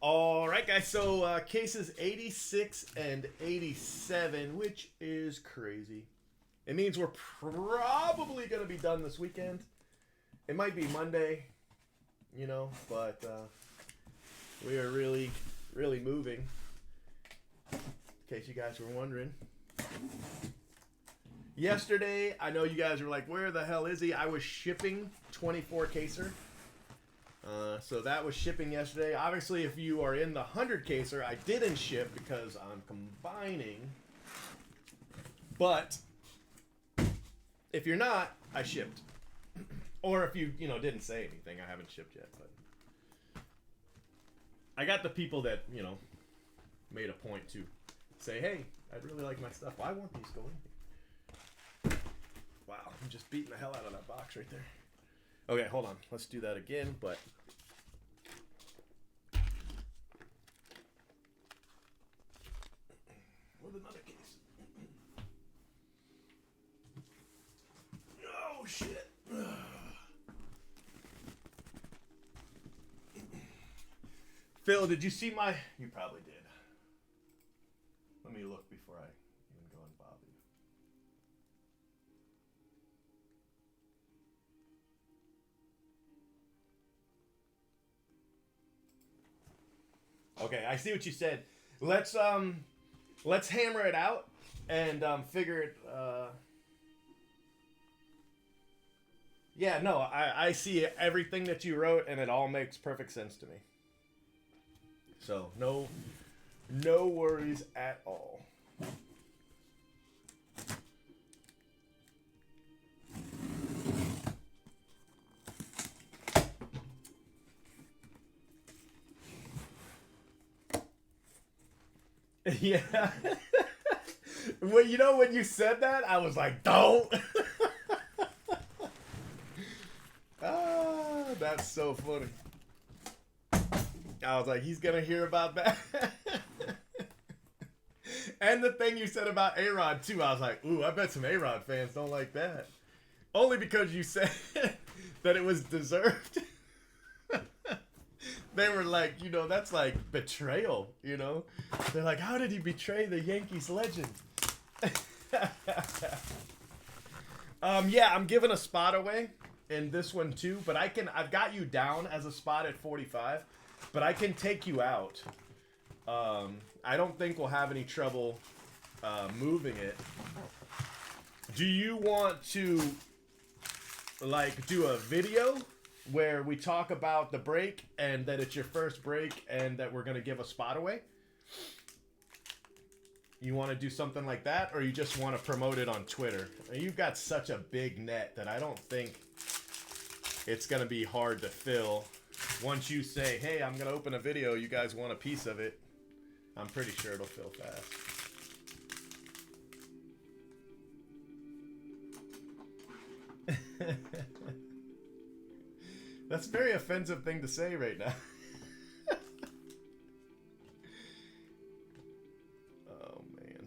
All right, guys. So cases 86 and 87, which is crazy. It means we're probably going to be done this weekend. It might be Monday, but we are really, really moving. In case you guys were wondering. Yesterday, I know you guys were like, where the hell is he? I was shipping 24 caser. So that was shipping yesterday. Obviously, if you are in the 100 caser, I didn't ship because I'm combining. But if you're not, I shipped. Or if you didn't say anything, I haven't shipped yet. But I got the people that made a point to say, hey, I'd really like my stuff. Well, I want these going. Wow, I'm just beating the hell out of that box right there. Okay, hold on. Let's do that again, but with another case. Oh, shit. Phil, did you see my... You probably did. Let me look before I even go and bother you. Okay, I see what you said. Let's hammer it out and figure it. Yeah, no, I see everything that you wrote, and it all makes perfect sense to me. So no worries at all. Yeah. Well, when you said that, I was like, don't. That's so funny. I was like, he's going to hear about that. And the thing you said about A-Rod, too, I was like, ooh, I bet some A-Rod fans don't like that. Only because you said that it was deserved. They were like, that's like betrayal, They're like, how did he betray the Yankees legend? Yeah, I'm giving a spot away in this one too, but I've got you down as a spot at 45, but I can take you out. I don't think we'll have any trouble moving it. Do you want to do a video where we talk about the break and that it's your first break and that we're going to give a spot away? You want to do something like that, or you just want to promote it on Twitter? You've got such a big net that I don't think it's going to be hard to fill. Once you say, hey, I'm going to open a video, you guys want a piece of it, I'm pretty sure it'll fill fast. That's a very offensive thing to say right now. Oh, man.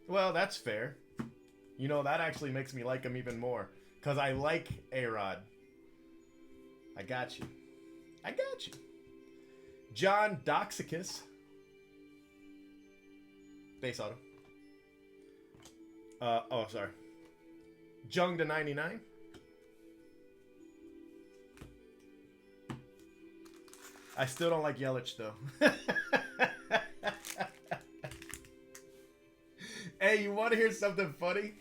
Well, that's fair. That actually makes me like him even more. Because I like A-Rod. I got you. John Doxicus. Base auto. Sorry. Jung to 99. I still don't like Yelich, though. Hey, you want to hear something funny?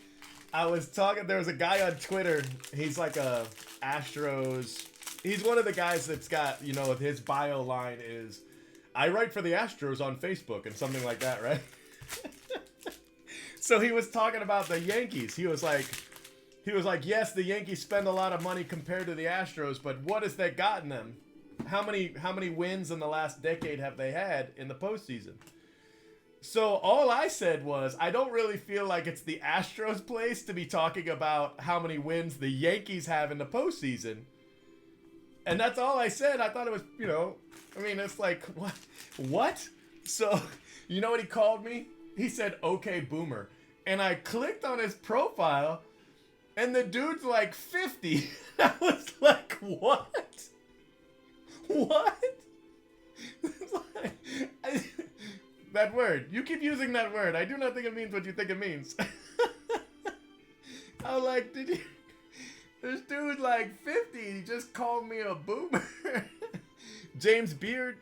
There was a guy on Twitter. He's like a Astros. He's one of the guys that's got, his bio line is, I write for the Astros on Facebook and something like that, right? So he was talking about the Yankees. He was like, yes, the Yankees spend a lot of money compared to the Astros, but what has that gotten them? How many wins in the last decade have they had in the postseason? So all I said was, I don't really feel like it's the Astros' place to be talking about how many wins the Yankees have in the postseason. And that's all I said. I thought it was, it's like, what? So, you know what he called me? He said, okay, boomer. And I clicked on his profile, And the dude's like 50. I was like, what? What? It's like, that word. You keep using that word. I do not think it means what you think it means. I was like, did you... This dude like 50. He just called me a boomer. James Beard.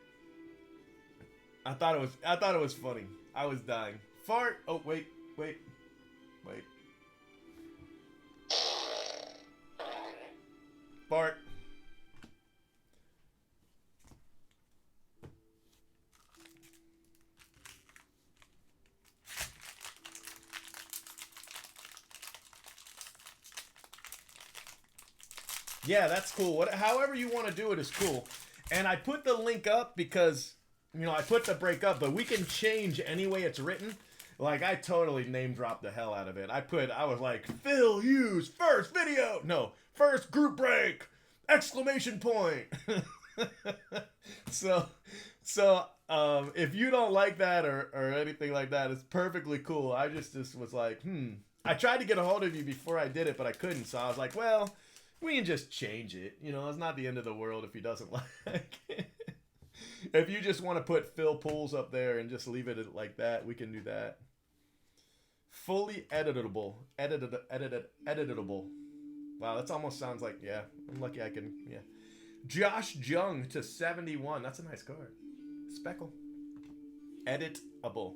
I thought it was funny. I was dying. Fart. Oh, wait. Fart. Yeah, that's cool. However you want to do it is cool. And I put the link up because, I put the break up, but we can change any way it's written. Like, I totally name dropped the hell out of it. I was like, Phil Hughes, first video. No, first group break! Exclamation point! so, if you don't like that or anything like that, it's perfectly cool. I just was like, I tried to get a hold of you before I did it, but I couldn't. So I was like, well, we can just change it. It's not the end of the world if he doesn't like it. If you just want to put Phil Pools up there and just leave it like that, we can do that. Fully editable. Editable. Wow, that almost sounds like, yeah, I'm lucky I can, yeah. Josh Jung to 71. That's a nice card. Speckle. Editable.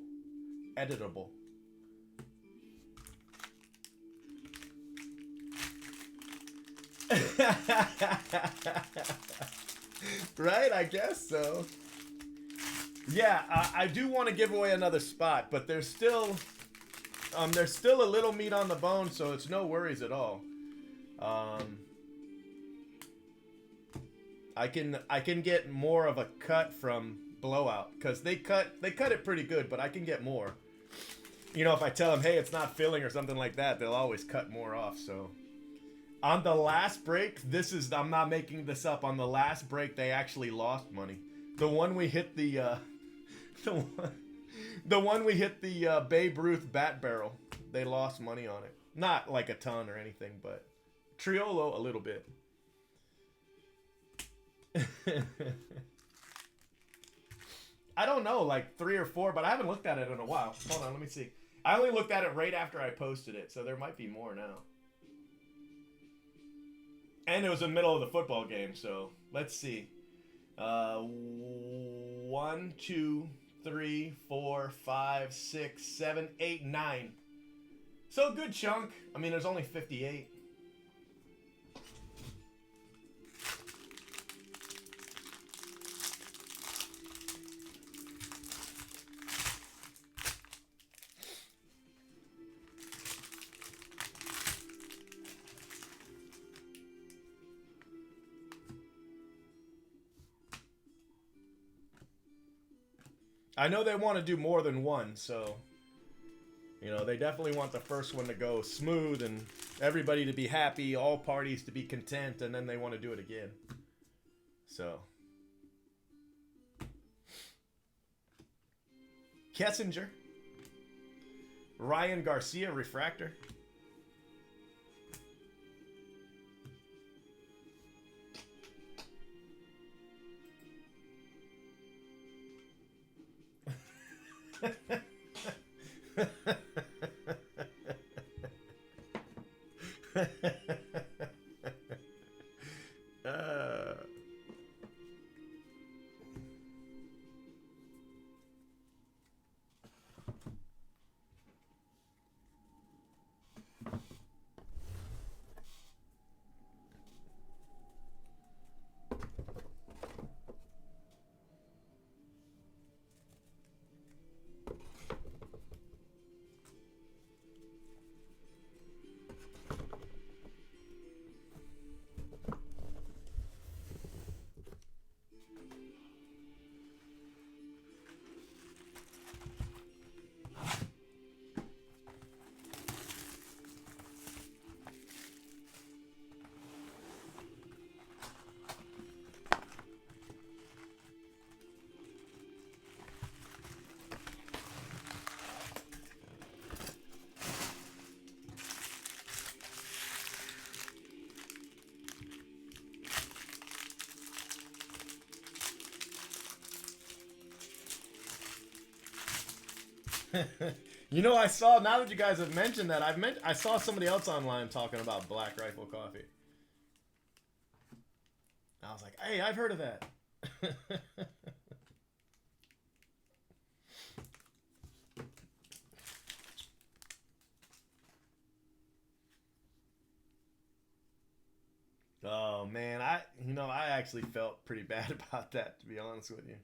Right, I guess so. Yeah, I do want to give away another spot, but there's still a little meat on the bone, so it's no worries at all. I can get more of a cut from Blowout because they cut it pretty good, but I can get more. If I tell them, hey, it's not filling or something like that, they'll always cut more off. So on the last break, I'm not making this up. On the last break, they actually lost money. The one we hit the one we hit the Babe Ruth bat barrel, they lost money on it. Not like a ton or anything, but Triolo a little bit. I don't know, like 3 or 4, but I haven't looked at it in a while. Hold on, let me see. I only looked at it right after I posted it, so there might be more now. And it was in the middle of the football game, so let's see. 1, 2, 3, 4, 5, 6, 7, 8, 9. So a good chunk. I mean, there's only 58. I know they want to do more than one, so, they definitely want the first one to go smooth and everybody to be happy, all parties to be content, and then they want to do it again. So. Kessinger. Ryan Garcia, Refractor. You know, I saw, now that you guys have mentioned that, I saw somebody else online talking about Black Rifle coffee. I was like, hey, I've heard of that. Oh man, I actually felt pretty bad about that, to be honest with you.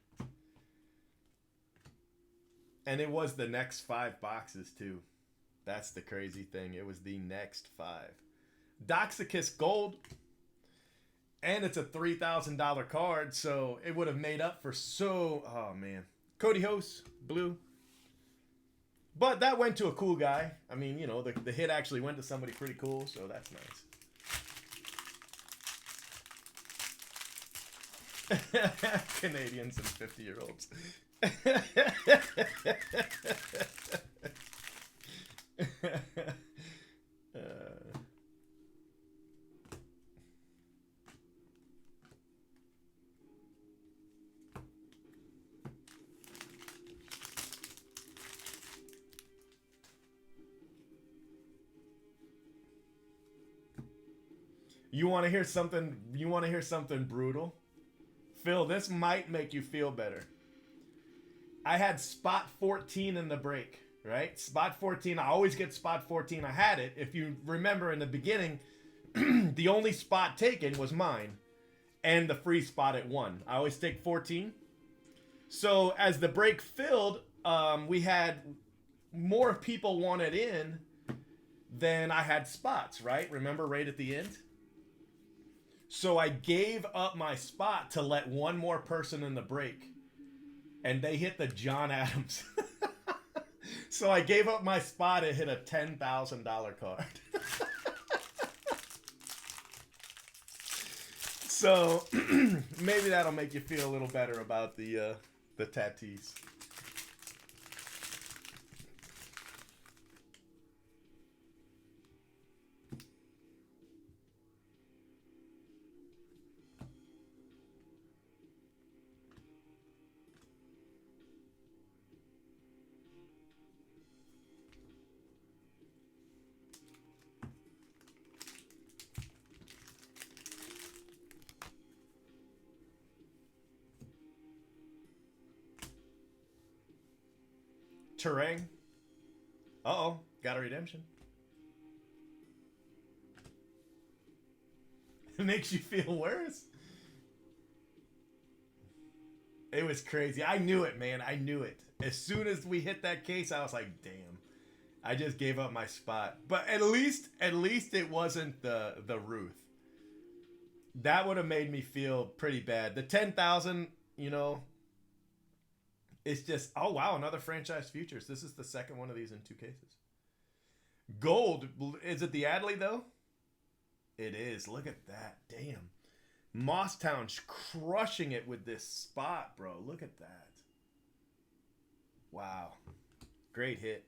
And it was the next 5 boxes too. That's the crazy thing. It was the next 5. Doxicus Gold, and it's a $3,000 card, so it would have made up for so. Oh man, Cody Host Blue. But that went to a cool guy. I mean, you know, the hit actually went to somebody pretty cool, so that's nice. Canadians and 50-year-olds. You want to hear something? You want to hear something brutal? Phil, this might make you feel better. I had spot 14 in the break, right? Spot 14. I always get spot 14. I had it. If you remember in the beginning, the only spot taken was mine and the free spot at 1. I always take 14. So as the break filled, we had more people wanted in than I had spots, right? Remember right at the end? So I gave up my spot to let one more person in the break. And they hit the John Adams. So I gave up my spot and hit a $10,000 card. So maybe that'll make you feel a little better about the Tatis. Terang. Uh-oh. Got a redemption. It makes you feel worse. It was crazy. I knew it, man. I knew it. As soon as we hit that case, I was like, damn. I just gave up my spot. But at least it wasn't the Ruth. That would have made me feel pretty bad. The 10,000, you know, it's just, oh wow, another franchise futures. This is the second one of these in 2 cases. Gold, is it the Adley though? It is. Look at that. Damn. Mosstown's crushing it with this spot, bro. Look at that. Wow. Great hit.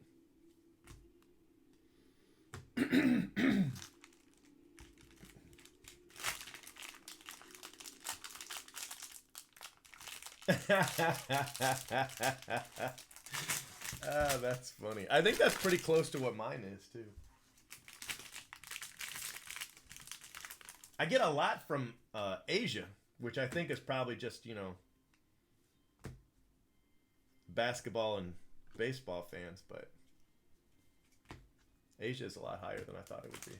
That's funny. I think that's pretty close to what mine is too. I get a lot from Asia, which I think is probably just, you know, basketball and baseball fans, but Asia is a lot higher than I thought it would be.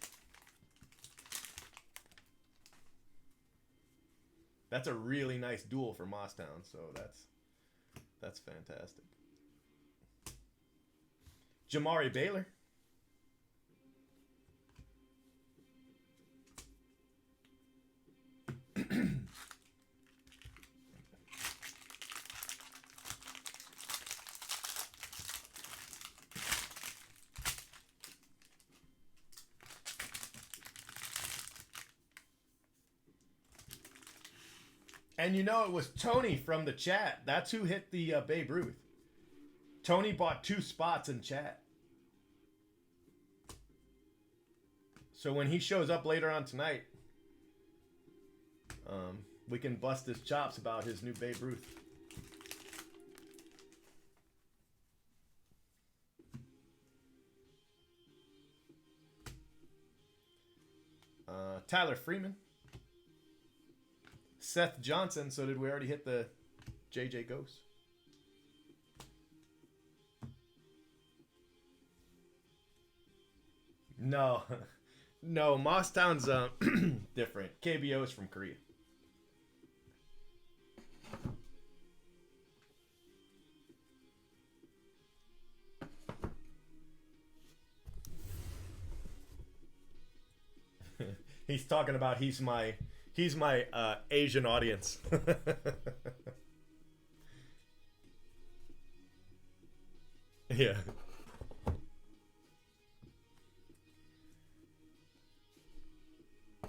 That's a really nice duel for Mosstown, so that's fantastic. Jamari Baylor. And you know, it was Tony from the chat. That's who hit the Babe Ruth. Tony bought 2 spots in chat. So when he shows up later on tonight, we can bust his chops about his new Babe Ruth. Tyler Freeman. Seth Johnson. So did we already hit the JJ Ghost? No. No, Mosstown's different. KBO is from Korea. He's talking about he's my Asian audience. Yeah.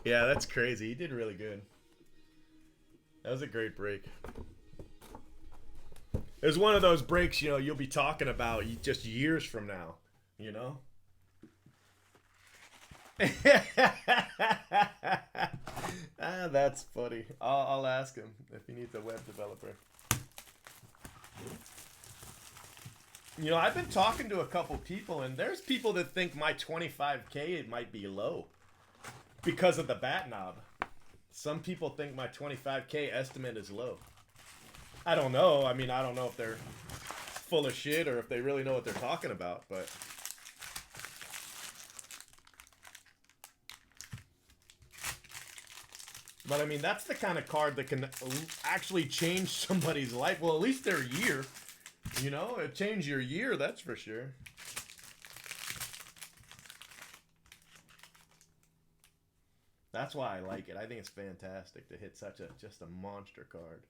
Yeah, that's crazy. He did really good. That was a great break. It was one of those breaks, you know, you'll be talking about just years from now, you know? Ah, that's funny. I'll ask him if he needs a web developer. You know, I've been talking to a couple people, and there's people that think my 25K it might be low because of the bat knob. Some people think my 25K estimate is low. I don't know. I mean, I don't know if they're full of shit or if they really know what they're talking about, but... But I mean, that's the kind of card that can actually change somebody's life. Well, at least their year. You know, it changed your year, that's for sure. That's why I like it. I think it's fantastic to hit such just a monster card.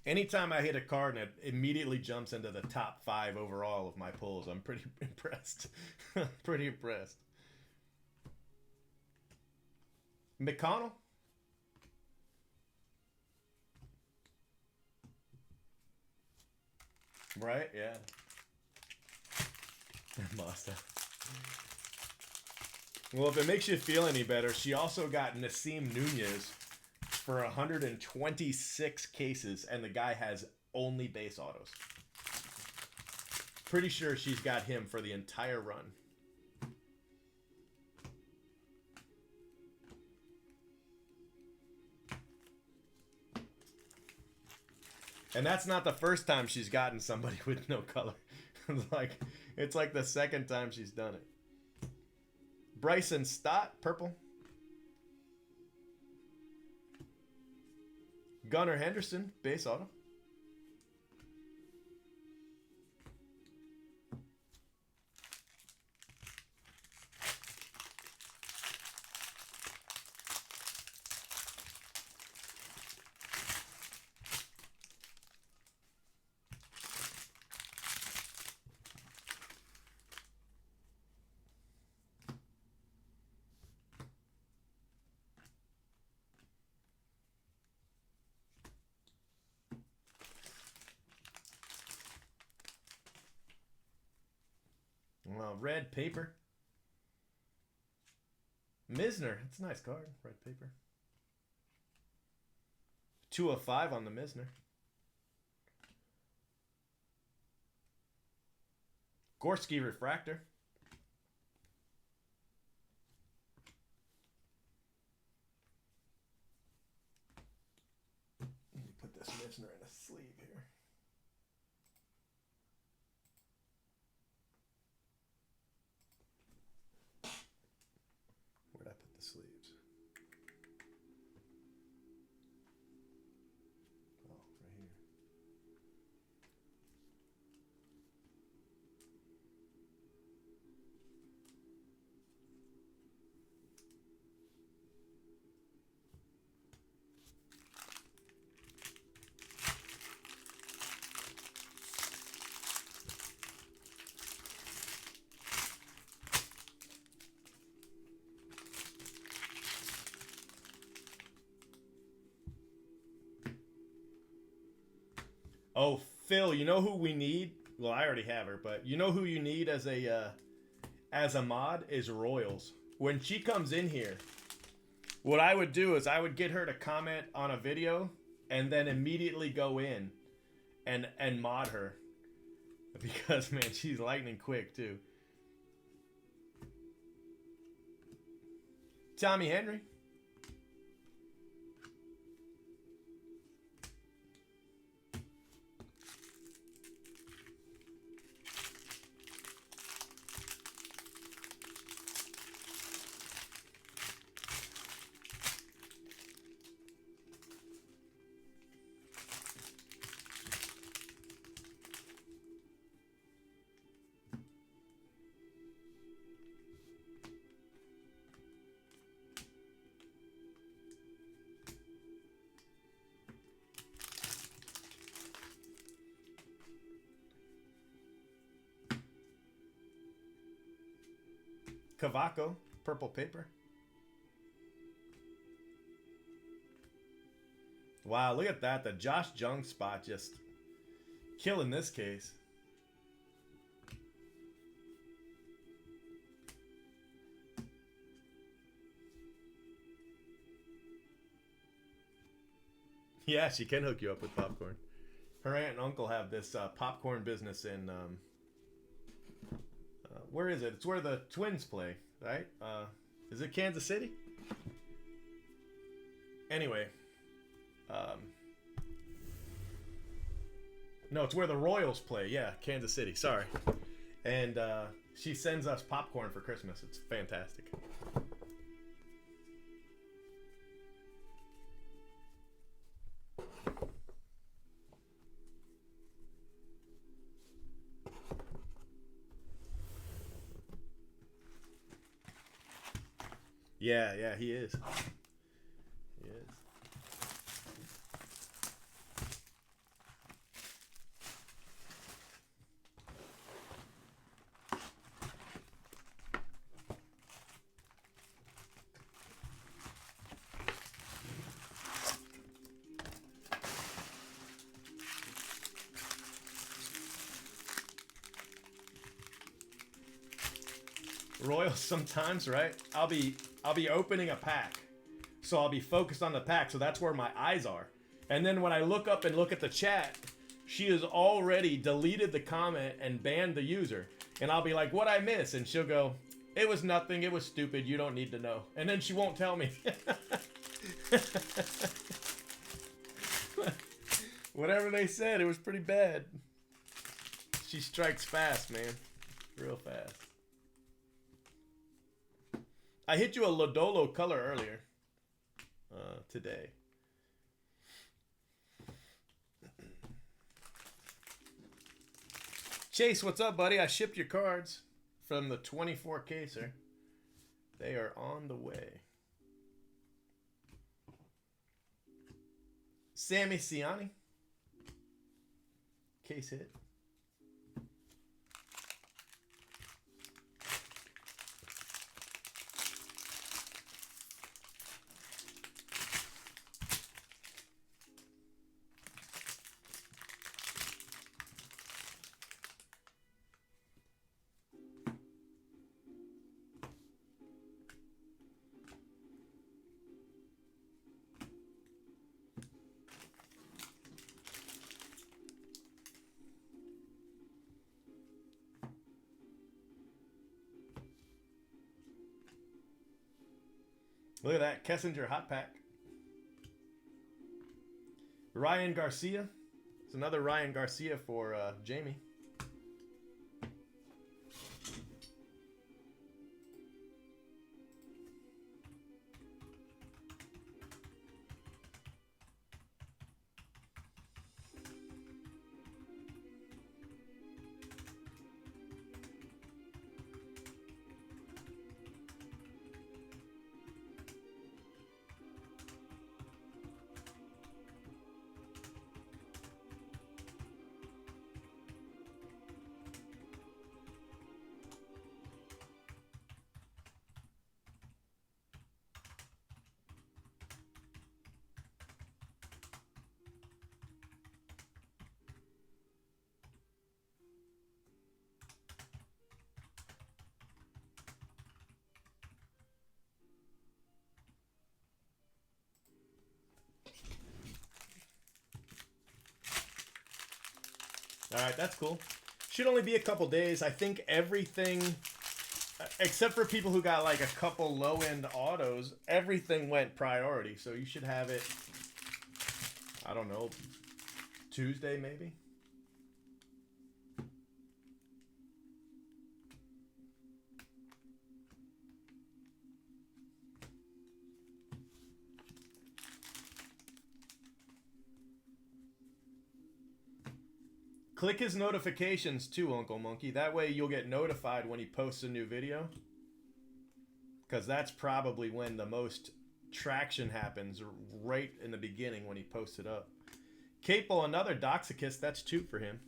Anytime I hit a card and it immediately jumps into the top 5 overall of my pulls, I'm pretty impressed. Pretty impressed. McConnell? Right, yeah. Master. Well, if it makes you feel any better, she also got Nasim Nunez for 126 cases, and the guy has only base autos. Pretty sure she's got him for the entire run. And that's not the first time she's gotten somebody with no color. It's like the second time she's done it. Bryson Stott, purple. Gunnar Henderson, base auto. Red paper. Misner. It's a nice card. Red paper. 2 of 5 on the Misner. Gorski refractor. Let me put this Misner in a sleeve here. Where'd I put the sleeves? Oh, right here. Oh, Phil, you know who we need? Well, I already have her, but you know who you need as a mod is Royals. When she comes in here, what I would do is I would get her to comment on a video and then immediately go in and mod her. Because, man, she's lightning quick, too. Tommy Henry. Cavaco, purple paper. Wow, look at that. The Josh Jung spot just killing this case. Yeah, she can hook you up with popcorn. Her aunt and uncle have this popcorn business in where is it? It's where the Twins play, right? Is it Kansas City? Anyway, no, it's where the Royals play. Yeah, Kansas City. Sorry. And she sends us popcorn for Christmas. It's fantastic. Yeah, he is. He is. Royals sometimes, right? I'll be opening a pack. So I'll be focused on the pack, so that's where my eyes are. And then when I look up and look at the chat, she has already deleted the comment and banned the user. And I'll be like, "What'd I miss?" And she'll go, "It was nothing, it was stupid, you don't need to know." And then she won't tell me. Whatever they said, it was pretty bad. She strikes fast, man. Real fast. I hit you a Lodolo color earlier today. Chase, what's up, buddy? I shipped your cards from the 24 caser. They are on the way. Sammy Ciani. Case hit. Look at that. Kessinger hot pack. Ryan Garcia. It's another Ryan Garcia for Jamie. All right, that's cool. Should only be a couple days. I think everything, except for people who got like a couple low-end autos, everything went priority. So you should have it, I don't know, Tuesday maybe? Click his notifications too, Uncle Monkey. That way you'll get notified when he posts a new video. Because that's probably when the most traction happens, right in the beginning when he posts it up. Capel, another Doxicus. That's 2 for him.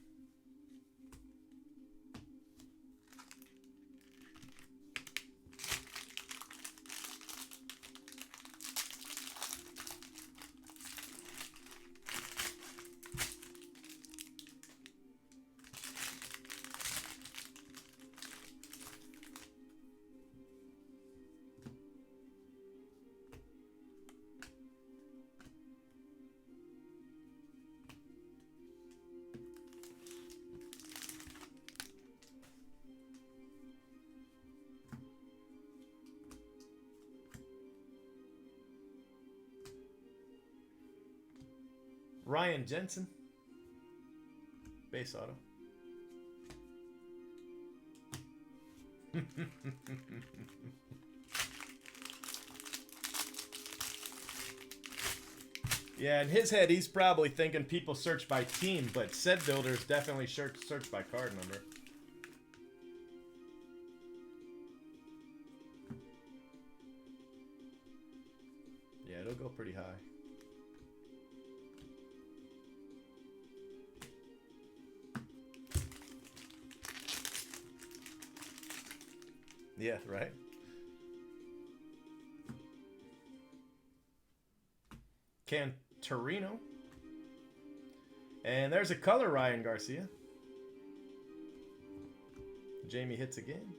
Ryan Jensen. Base auto. Yeah, in his head, he's probably thinking people search by team, but said builders definitely search by card number. Yeah, it'll go pretty high. Yeah, right? Cantorino. And there's a color Ryan Garcia. Jamie hits again.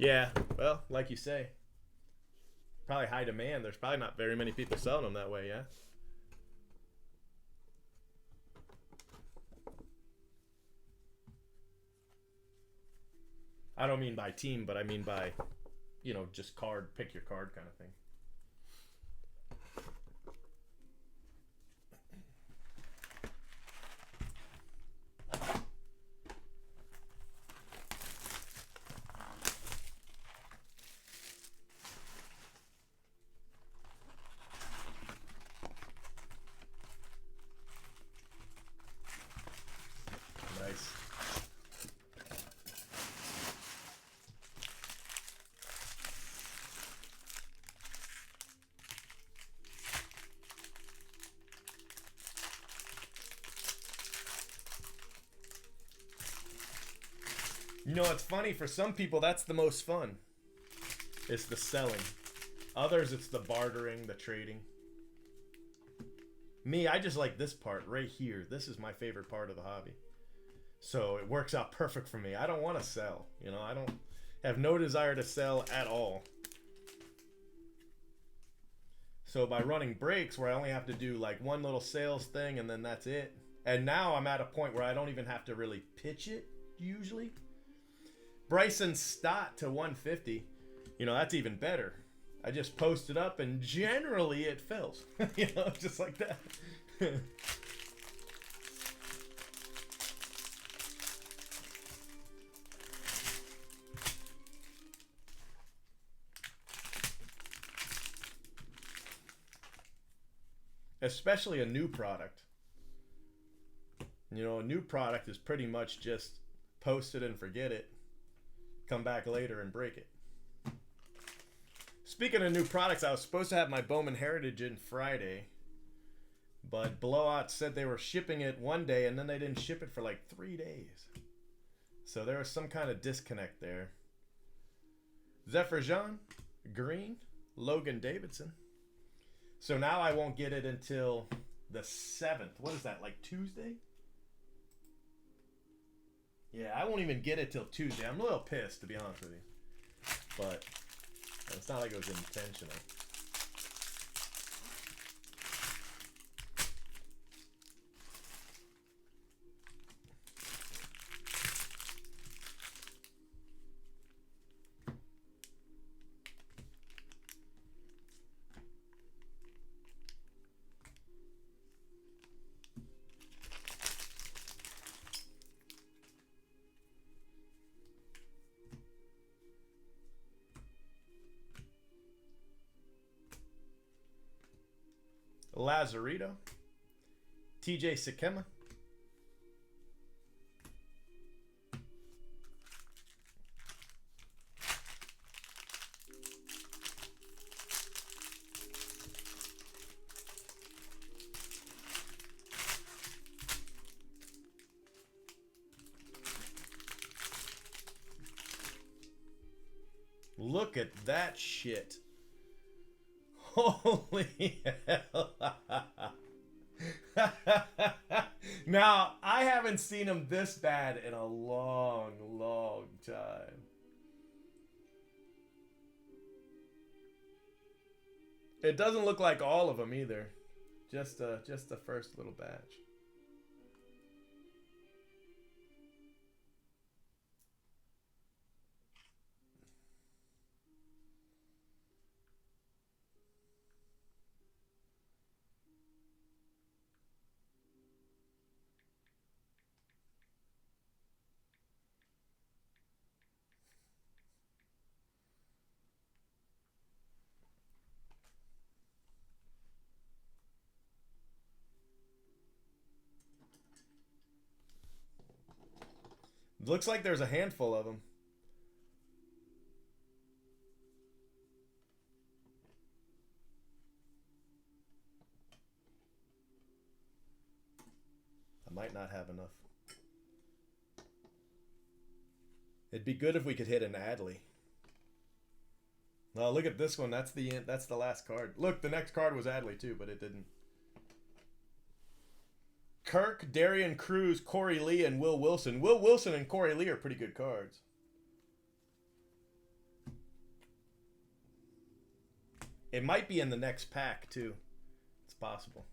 Yeah, well, like you say, probably high demand. There's probably not very many people selling them that way, yeah? I don't mean by team, but I mean by, you know, just card, pick your card kind of thing. Nice. You know, it's funny, for some people, that's the most fun. It's the selling. Others, it's the bartering, the trading. Me, I just like this part right here. This is my favorite part of the hobby. So it works out perfect for me. I don't want to sell. You know, I don't have no desire to sell at all. So by running breaks where I only have to do like one little sales thing and then that's it. And now I'm at a point where I don't even have to really pitch it usually. Bryson Stott to 150. You know, that's even better. I just post it up and generally it fills. You know, just like that. Especially a new product. You know, a new product is pretty much just post it and forget it. Come back later and break it. Speaking of new products, I was supposed to have my Bowman Heritage in Friday, but Blowout said they were shipping it one day and then they didn't ship it for like 3 days. So there was some kind of disconnect there. Zephyr Jean, green, Logan Davidson. So now I won't get it until the 7th. What is that, like Tuesday? Yeah, I won't even get it till Tuesday. I'm a little pissed, to be honest with you. But it's not like it was intentional. Lazarito, TJ Sakema, look at that shit. Holy hell. Now, I haven't seen him this bad in a long, long time. It doesn't look like all of them either. Just the first little batch. Looks like there's a handful of them. I might not have enough. It'd be good if we could hit an Adley. Oh, look at this one. That's the last card. Look, the next card was Adley too, but it didn't. Kirk, Darian Cruz, Corey Lee, and Will Wilson. Will Wilson and Corey Lee are pretty good cards. It might be in the next pack too. It's possible.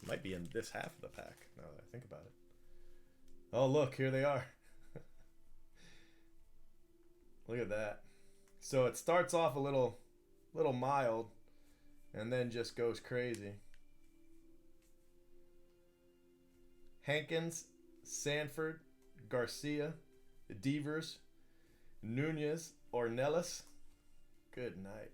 It might be in this half of the pack, now that I think about it. Oh, look, here they are. Look at that. So it starts off a little mild and then just goes crazy. Hankins, Sanford, Garcia, Devers, Nunez, Ornelas. Good night.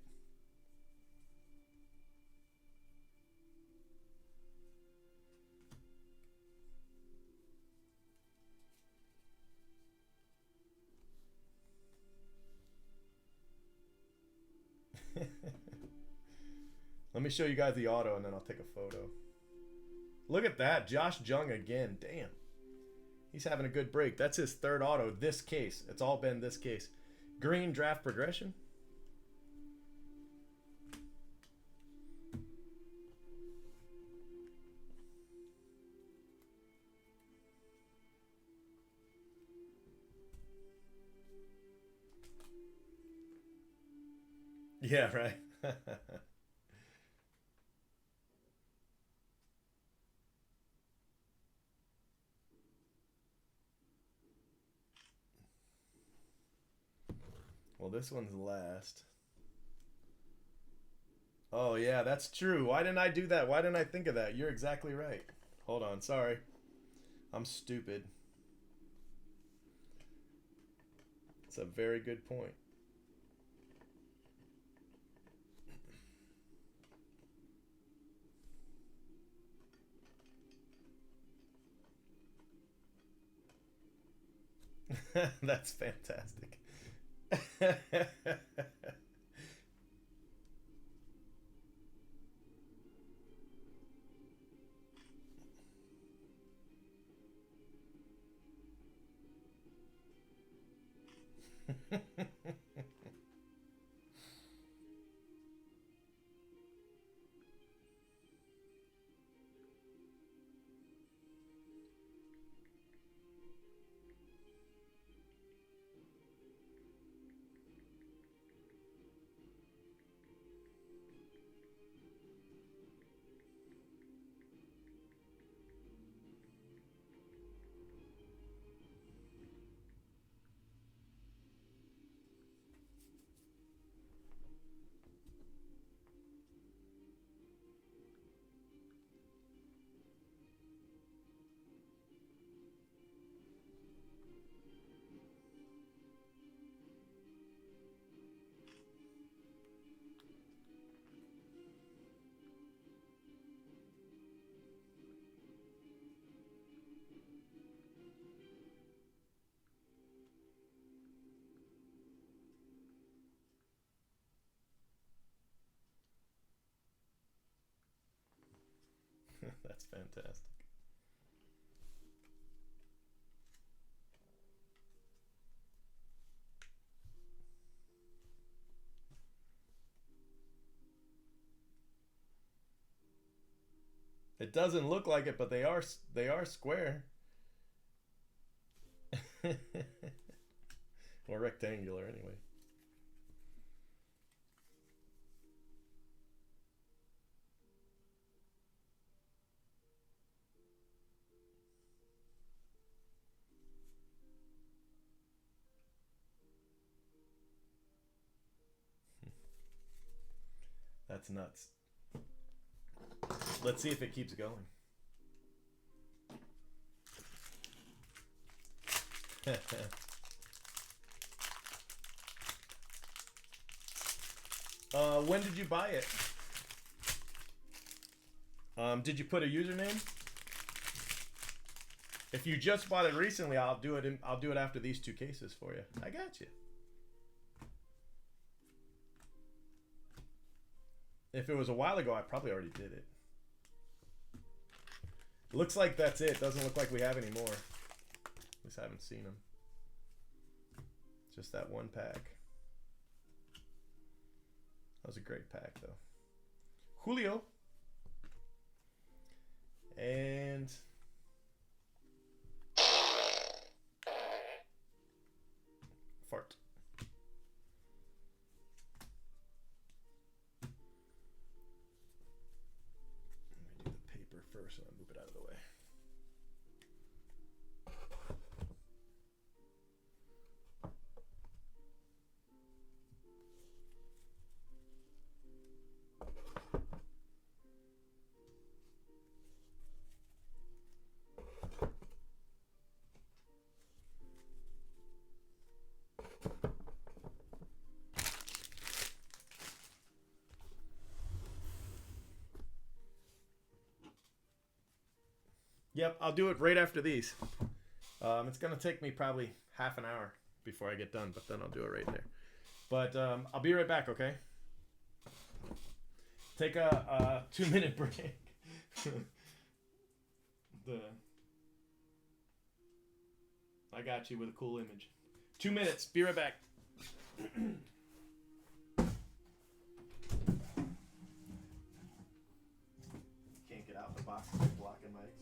Let me show you guys the auto and then I'll take a photo. Look at that. Josh Jung again. Damn. He's having a good break. That's his third auto this case. It's all been this case. Green draft progression. Yeah, right. Well, this one's last. Oh, yeah, that's true. Why didn't I do that? Why didn't I think of that? You're exactly right. Hold on, sorry. I'm stupid. It's a very good point. That's fantastic. That's fantastic. It doesn't look like it, but they are square. Or rectangular anyway. That's nuts. Let's see if it keeps going. When did you buy it? Did you put a username? If you just bought it recently, I'll do it after these two cases for you. I got you. If it was a while ago, I probably already did it. Looks like that's it. Doesn't look like we have any more. At least I haven't seen them. Just that one pack. That was a great pack, though. Julio. And... fart. Let me do the paper first and I'll move it out of the way. Yep, I'll do it right after these. It's going to take me probably half an hour before I get done, but then I'll do it right there. But I'll be right back, okay? Take a 2-minute break. I got you with a cool image. 2 minutes. Be right back. Can't get out the box. It's blocking my exit.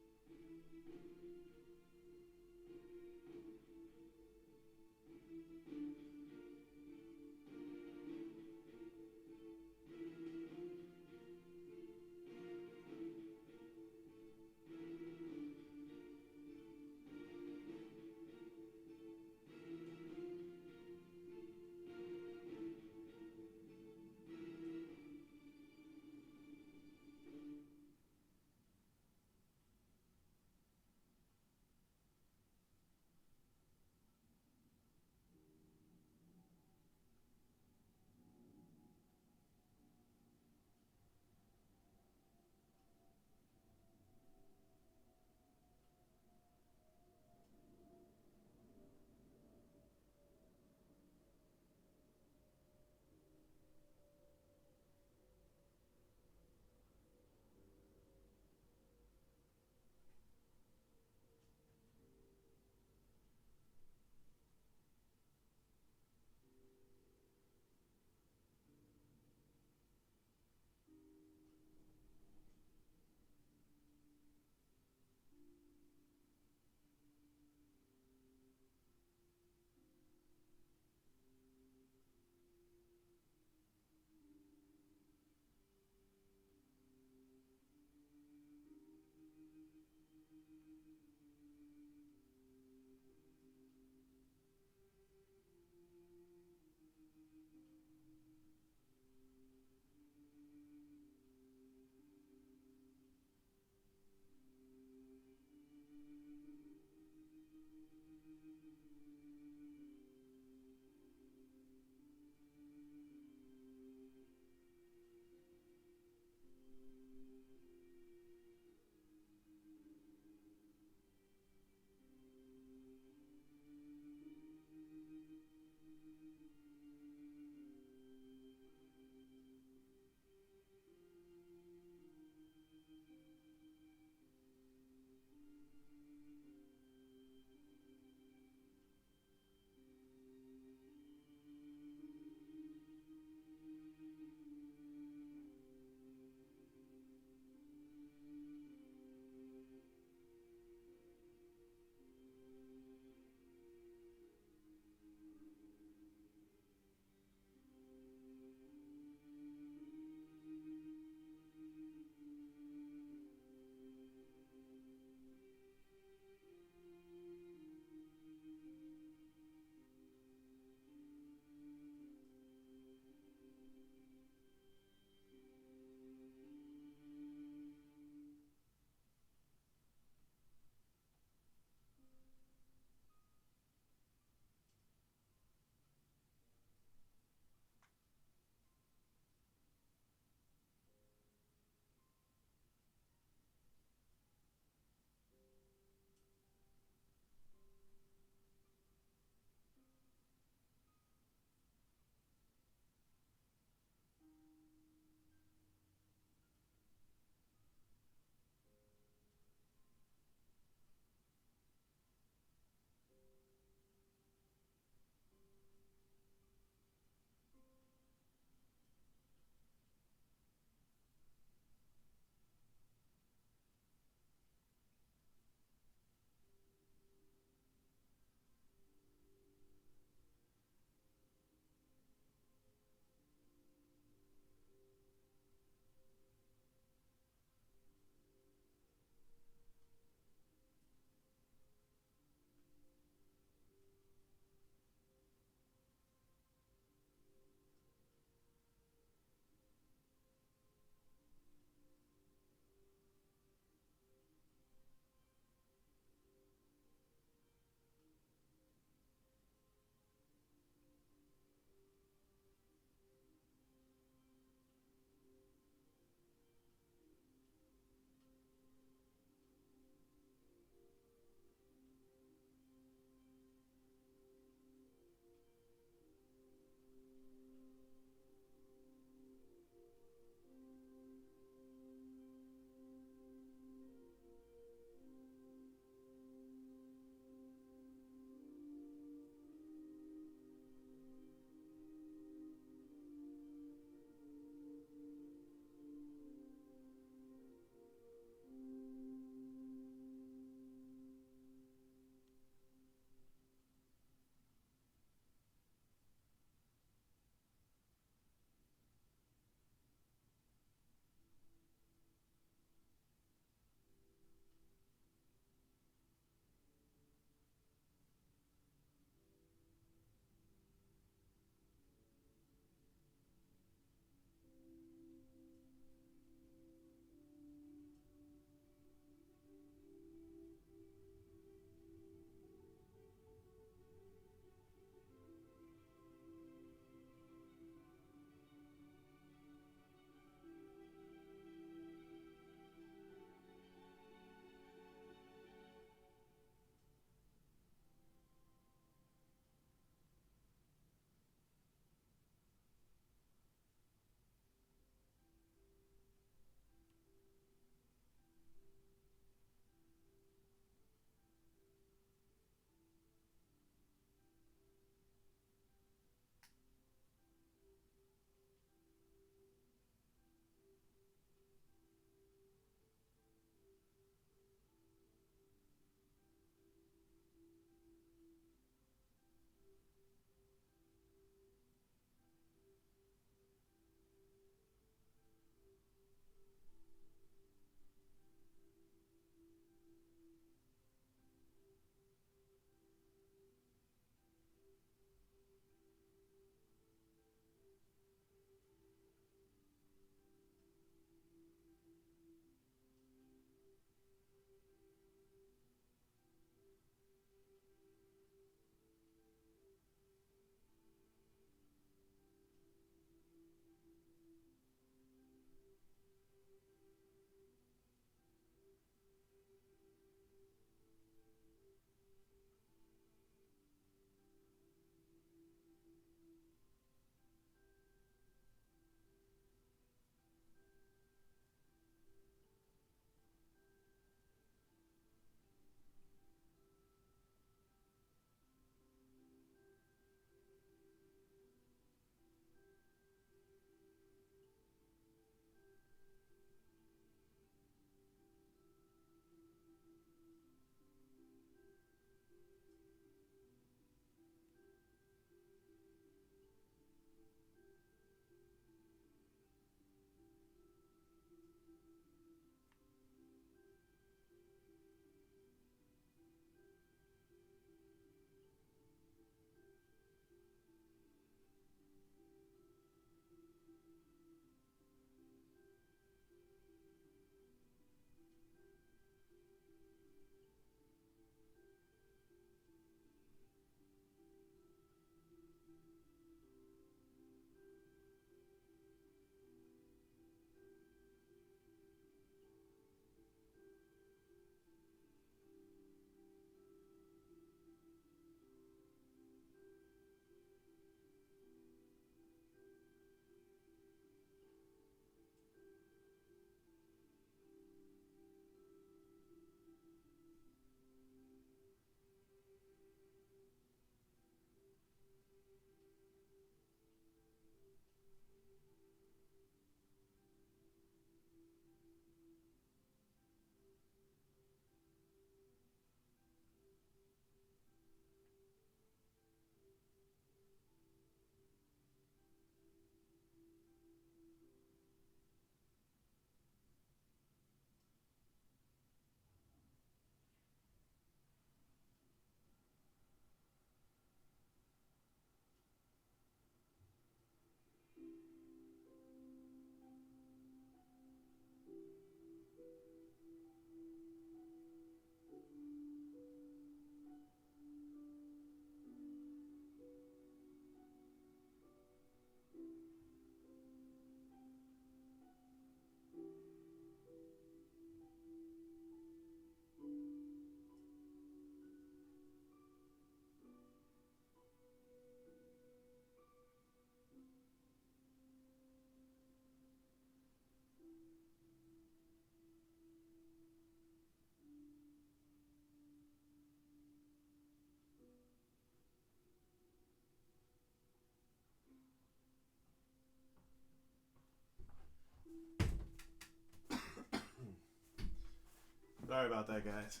Sorry about that, guys.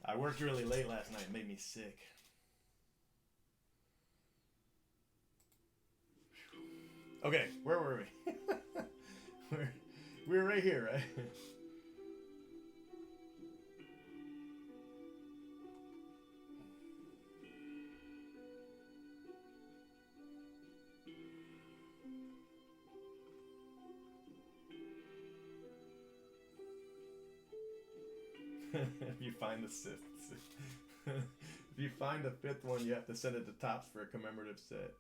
I worked really late last night. It made me sick. Okay, where were we? we were right here, right? If you find the sixth, if you find the fifth one, you have to send it to Tops for a commemorative set.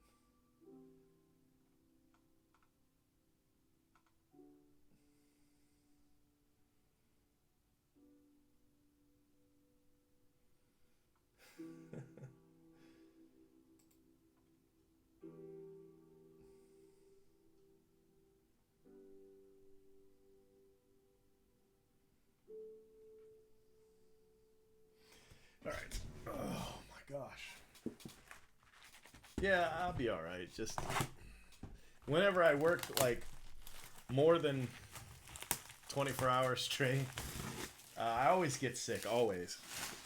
All right. Oh my gosh. Yeah, I'll be all right. Just whenever I work like more than 24 hours straight, I always get sick, always.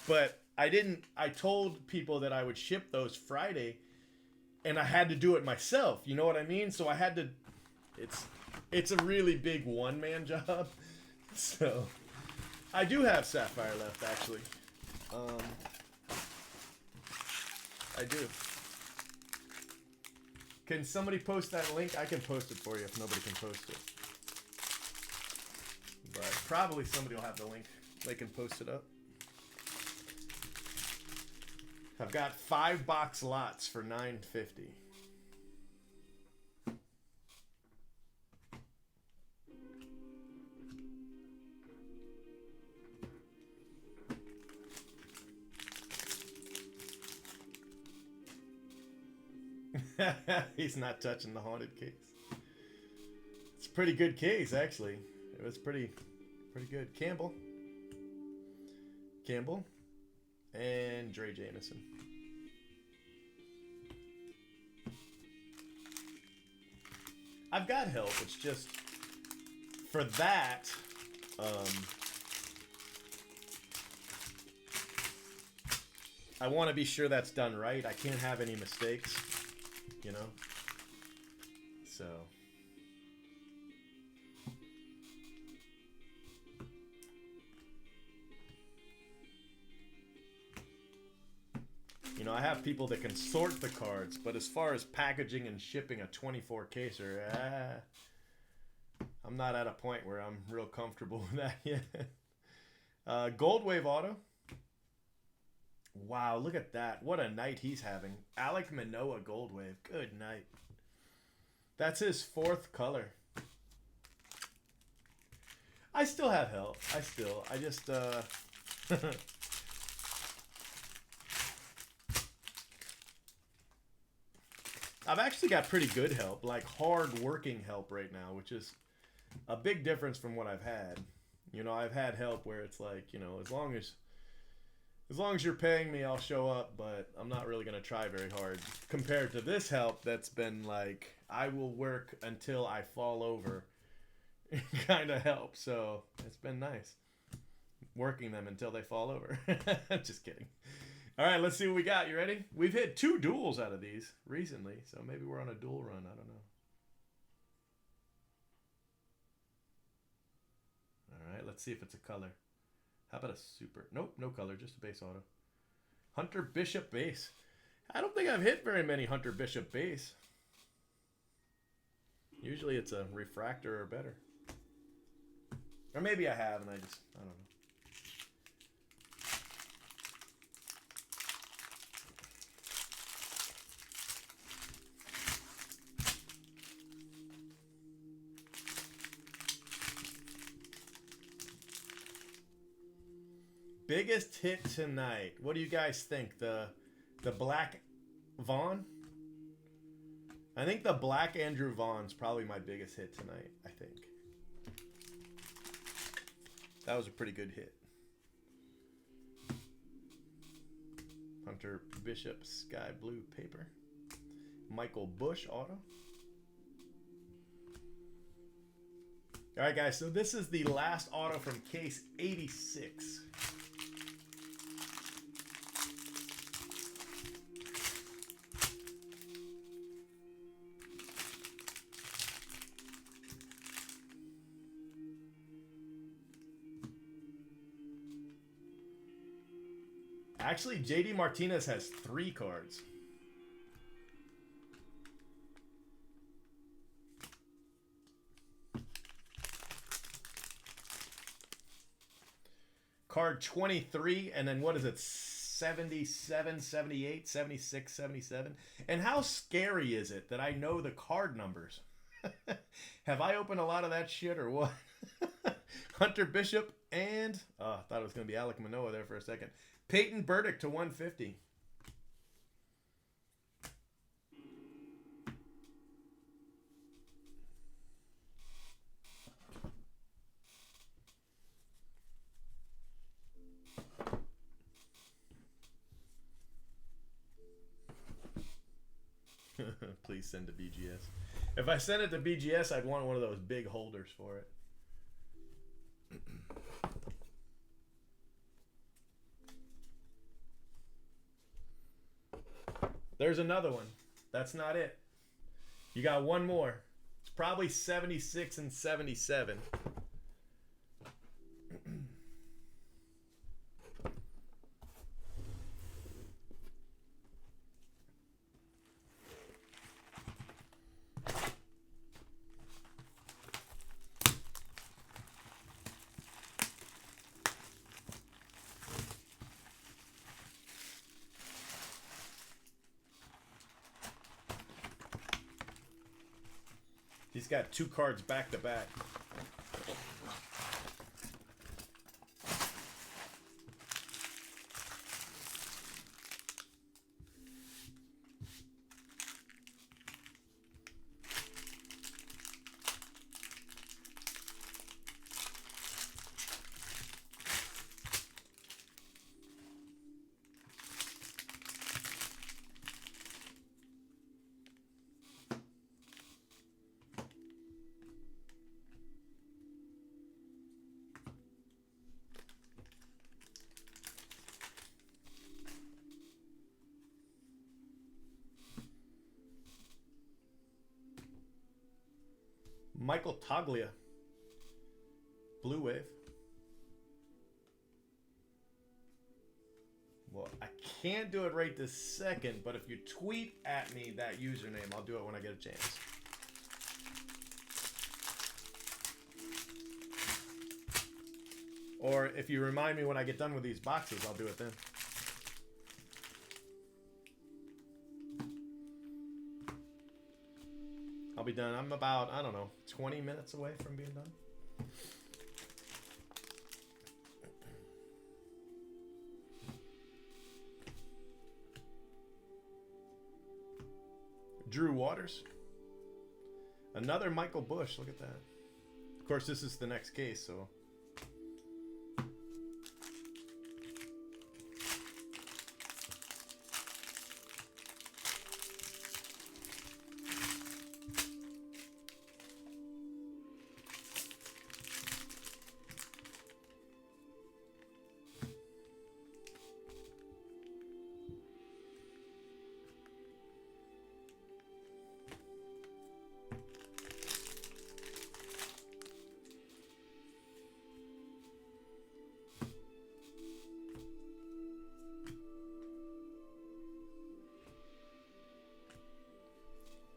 But I told people that I would ship those Friday, and I had to do it myself. You know what I mean? So I had to, it's a really big one-man job. So I do have Sapphire left, actually. I do. Can somebody post that link? I can post it for you if nobody can post it. But probably somebody will have the link. They can post it up. I've got 5 box lots for $9.50. He's not touching the haunted case. It's a pretty good case, actually. It was pretty good. Campbell, and Dre Jameson. I've got help. It's just for that. I want to be sure that's done right. I can't have any mistakes, you know. So. You know, I have people that can sort the cards, but as far as packaging and shipping a 24 caser, I'm not at a point where I'm real comfortable with that yet. Gold Wave Auto. Wow, look at that. What a night he's having. Alec Manoa Gold Wave. Good night. That's his 4th color. I still have help. I just, I've actually got pretty good help, like hard working help right now, which is a big difference from what I've had. You know, I've had help where it's like, you know, as long as you're paying me, I'll show up, but I'm not really going to try very hard. Compared to this help that's been like, I will work until I fall over kind of help. So it's been nice working them until they fall over. Just kidding. All right, let's see what we got. You ready? We've hit 2 duels out of these recently, so maybe we're on a duel run. I don't know. All right, let's see if it's a color. How about a super? Nope, no color, just a base auto. Hunter Bishop base. I don't think I've hit very many Hunter Bishop base. Usually it's a refractor or better. Or maybe I have and I don't know. Biggest hit tonight. What do you guys think? The Black Vaughn? I think the Black Andrew Vaughn's probably my biggest hit tonight, I think. That was a pretty good hit. Hunter Bishop Sky Blue paper. Michael Bush auto. All right, guys. So this is the last auto from case 86. Actually, JD Martinez has 3 cards. Card 23, and then what is it? 77, 78, 76, 77. And how scary is it that I know the card numbers? Have I opened a lot of that shit or what? Hunter Bishop and... Oh, I thought it was going to be Alek Manoah there for a second. Peyton Burdick to 150. Please send to BGS. If I send it to BGS, I'd want one of those big holders for it. There's another one. That's not it. You got one more. It's probably 76 and 77. He's got 2 cards back to back. Michael Toglia. Blue Wave. Well, I can't do it right this second, but if you tweet at me that username, I'll do it when I get a chance. Or if you remind me when I get done with these boxes, I'll do it then. I'll be done. I'm about, I don't know, 20 minutes away from being done. Drew Waters. Another Michael Bush. Look at that. Of course, this is the next case, so...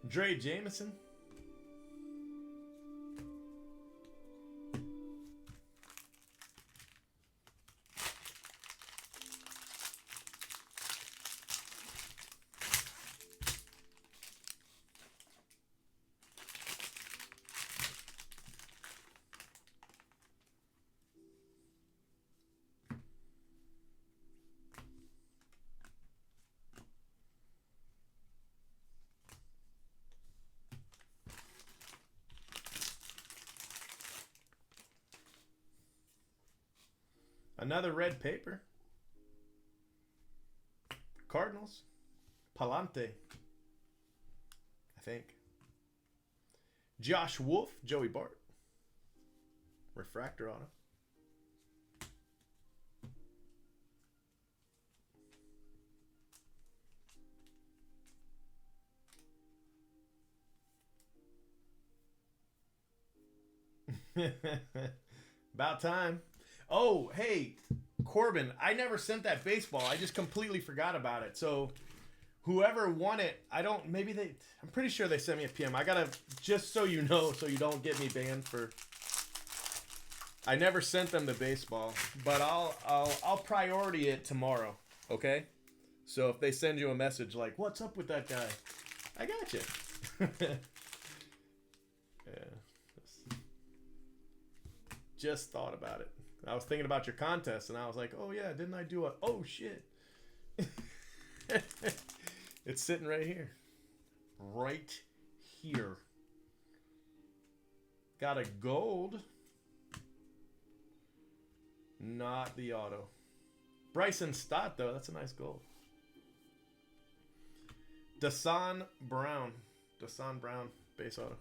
Dre Jameson. Another red paper. Cardinals. Palante. I think. Josh Wolf. Joey Bart. refractor auto. About time. Oh, hey, Corbin, I never sent that baseball. I just completely forgot about it. So whoever won it, I'm pretty sure they sent me a PM. I gotta, just so you know, so you don't get me banned for, I never sent them the baseball, but I'll priority it tomorrow. Okay. So if they send you a message like, what's up with that guy? I got you. Yeah. Just thought about it. I was thinking about your contest, and I was like, oh, yeah, didn't I do a... Oh, shit. It's sitting right here. Right here. Got a gold. Not the auto. Bryson Stott, though. That's a nice gold. Dasan Brown. Dasan Brown, base auto.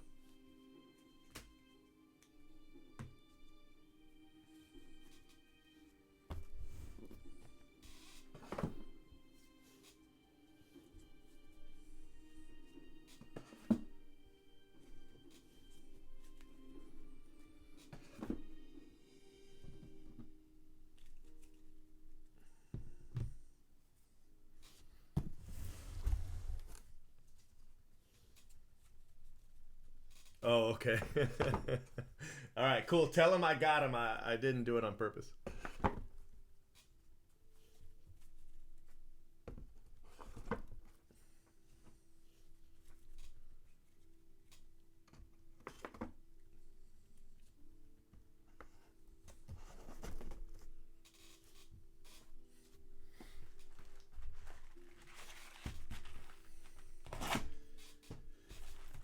Oh, okay. All right, cool. Tell him I got him. I didn't do it on purpose.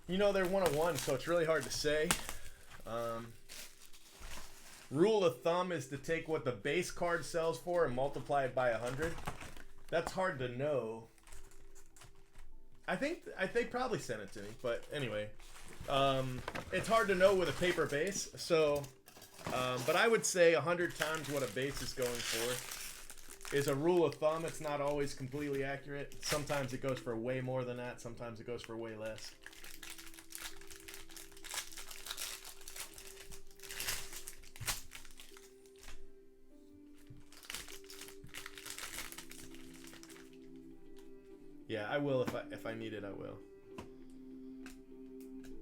You know, they're 101, so it's really hard to say. Rule of thumb is to take what the base card sells for and multiply it by 100. That's hard to know. I think they probably sent it to me, but anyway. It's hard to know with a paper base, so... but I would say 100 times what a base is going for is a rule of thumb. It's not always completely accurate. Sometimes it goes for way more than that. Sometimes it goes for way less. Yeah, I will if I need it, I will.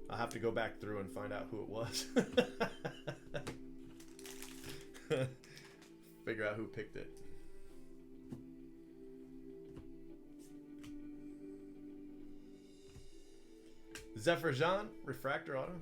I'll have to go back through and find out who it was. Figure out who picked it. Zephyr Jean, refractor auto.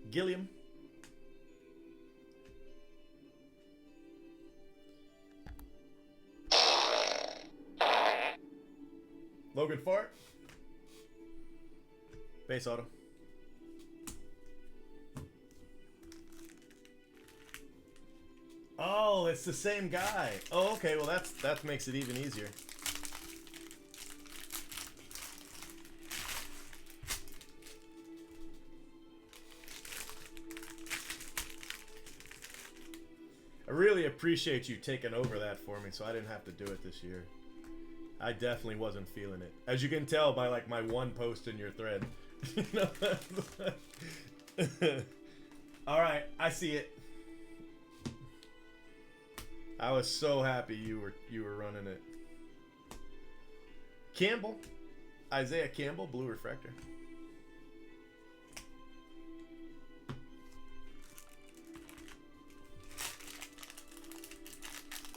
Gilliam. Logan Fart. Base auto. Oh, it's the same guy. Oh, okay. Well, that makes it even easier. I really appreciate you taking over that for me so I didn't have to do it this year. I definitely wasn't feeling it. As you can tell by like my one post in your thread. All right, I see it. I was so happy you were running it. Campbell. Isaiah Campbell, blue refractor.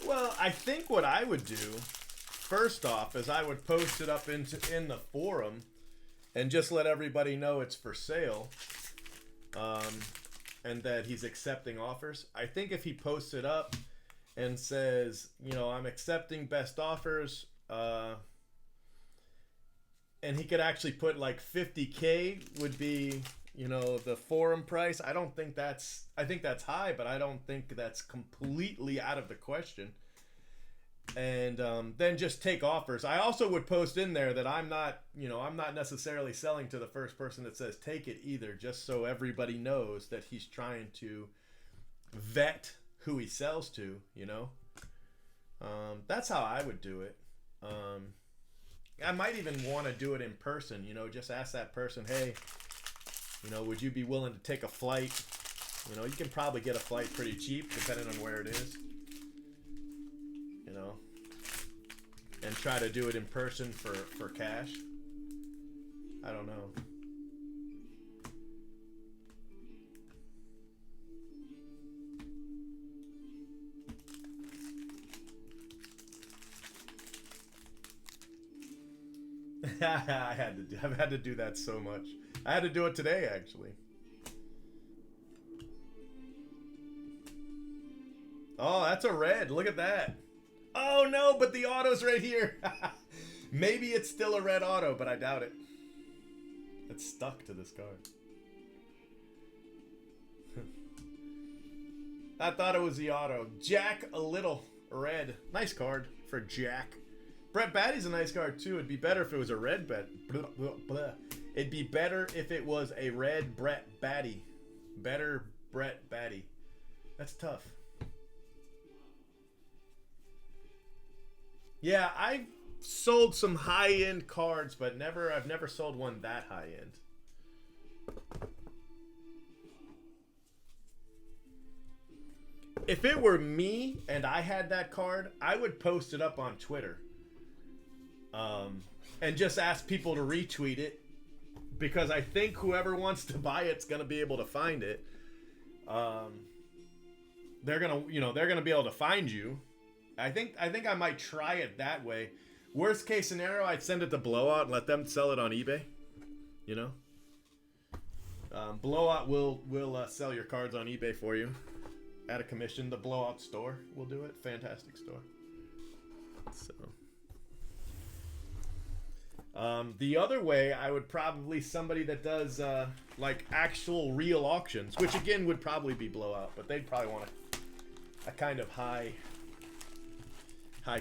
Well, I think what I would do, first off, is I would post it up in the forum and just let everybody know it's for sale, and that he's accepting offers. I think if he posts it up and says, you know, I'm accepting best offers, and he could actually put like 50K would be, you know, the forum price. I think that's high, but I don't think that's completely out of the question. And then just take offers. I also would post in there that I'm not necessarily selling to the first person that says take it either, just so everybody knows that he's trying to vet who he sells to, you know. That's how I would do it. I might even want to do it in person, you know, just ask that person, hey, you know, would you be willing to take a flight? You know, you can probably get a flight pretty cheap depending on where it is. You know, and try to do it in person for cash. I don't know. I've had to do that so much. I had to do it today, actually. Oh, that's a red. Look at that. Oh no, but the auto's right here. Maybe it's still a red auto, but I doubt it. It's stuck to this card. I thought it was the auto. Jack a Little red. Nice card for Jack. Brett Batty's a nice card too. It'd be better if it was a red bet. It'd be better if it was a red Brett Batty. Better Brett Batty. That's tough. Yeah, I've sold some high-end cards, but I've never sold one that high-end. If it were me and I had that card, I would post it up on Twitter. And just ask people to retweet it, because I think whoever wants to buy it's gonna be able to find it. They're gonna be able to find you. I think I might try it that way. Worst case scenario, I'd send it to Blowout and let them sell it on eBay. You know, Blowout will sell your cards on eBay for you at a commission. The Blowout store will do it. Fantastic store. So. The other way, I would probably somebody that does like actual real auctions, which again would probably be Blowout, but they'd probably want a kind of high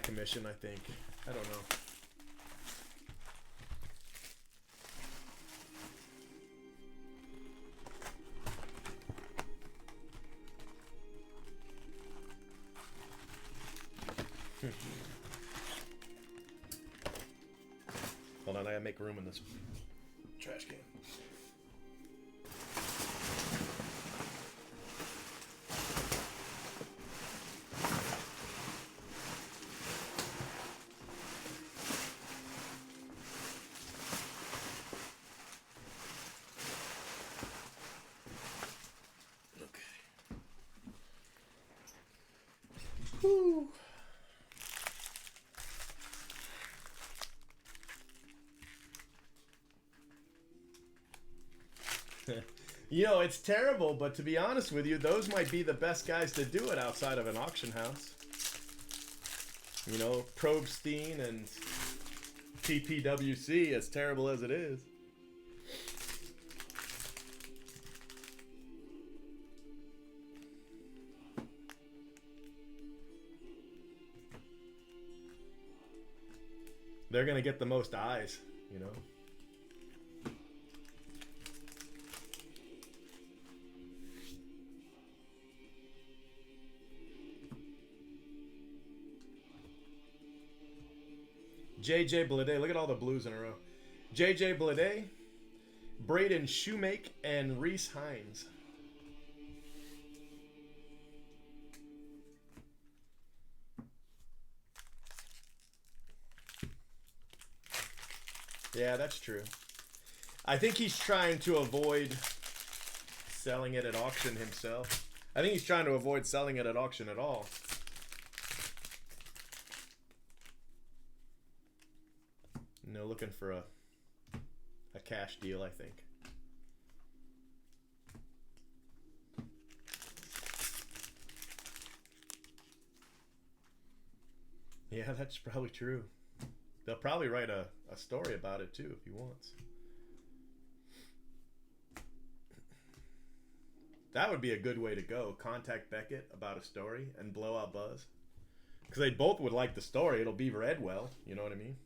commission, I think. I don't know. Hold on, I gotta make room in this trash can. Whew. You know, it's terrible, but to be honest with you, those might be the best guys to do it outside of an auction house. You know, Probstein and TPWC, as terrible as it is. They're going to get the most eyes, you know. JJ Blade, look at all the blues in a row. JJ Blade, Braden Shoemake, and Reese Hines. Yeah, that's true. I think he's trying to avoid selling it at auction himself. I think he's trying to avoid selling it at auction at all. know, looking for a cash deal, I think. Yeah, that's probably true. They'll probably write a story about it too if he wants. That would be a good way to go. Contact Beckett about a story and blow out Buzz. Because they both would like the story. It'll be read well. You know what I mean?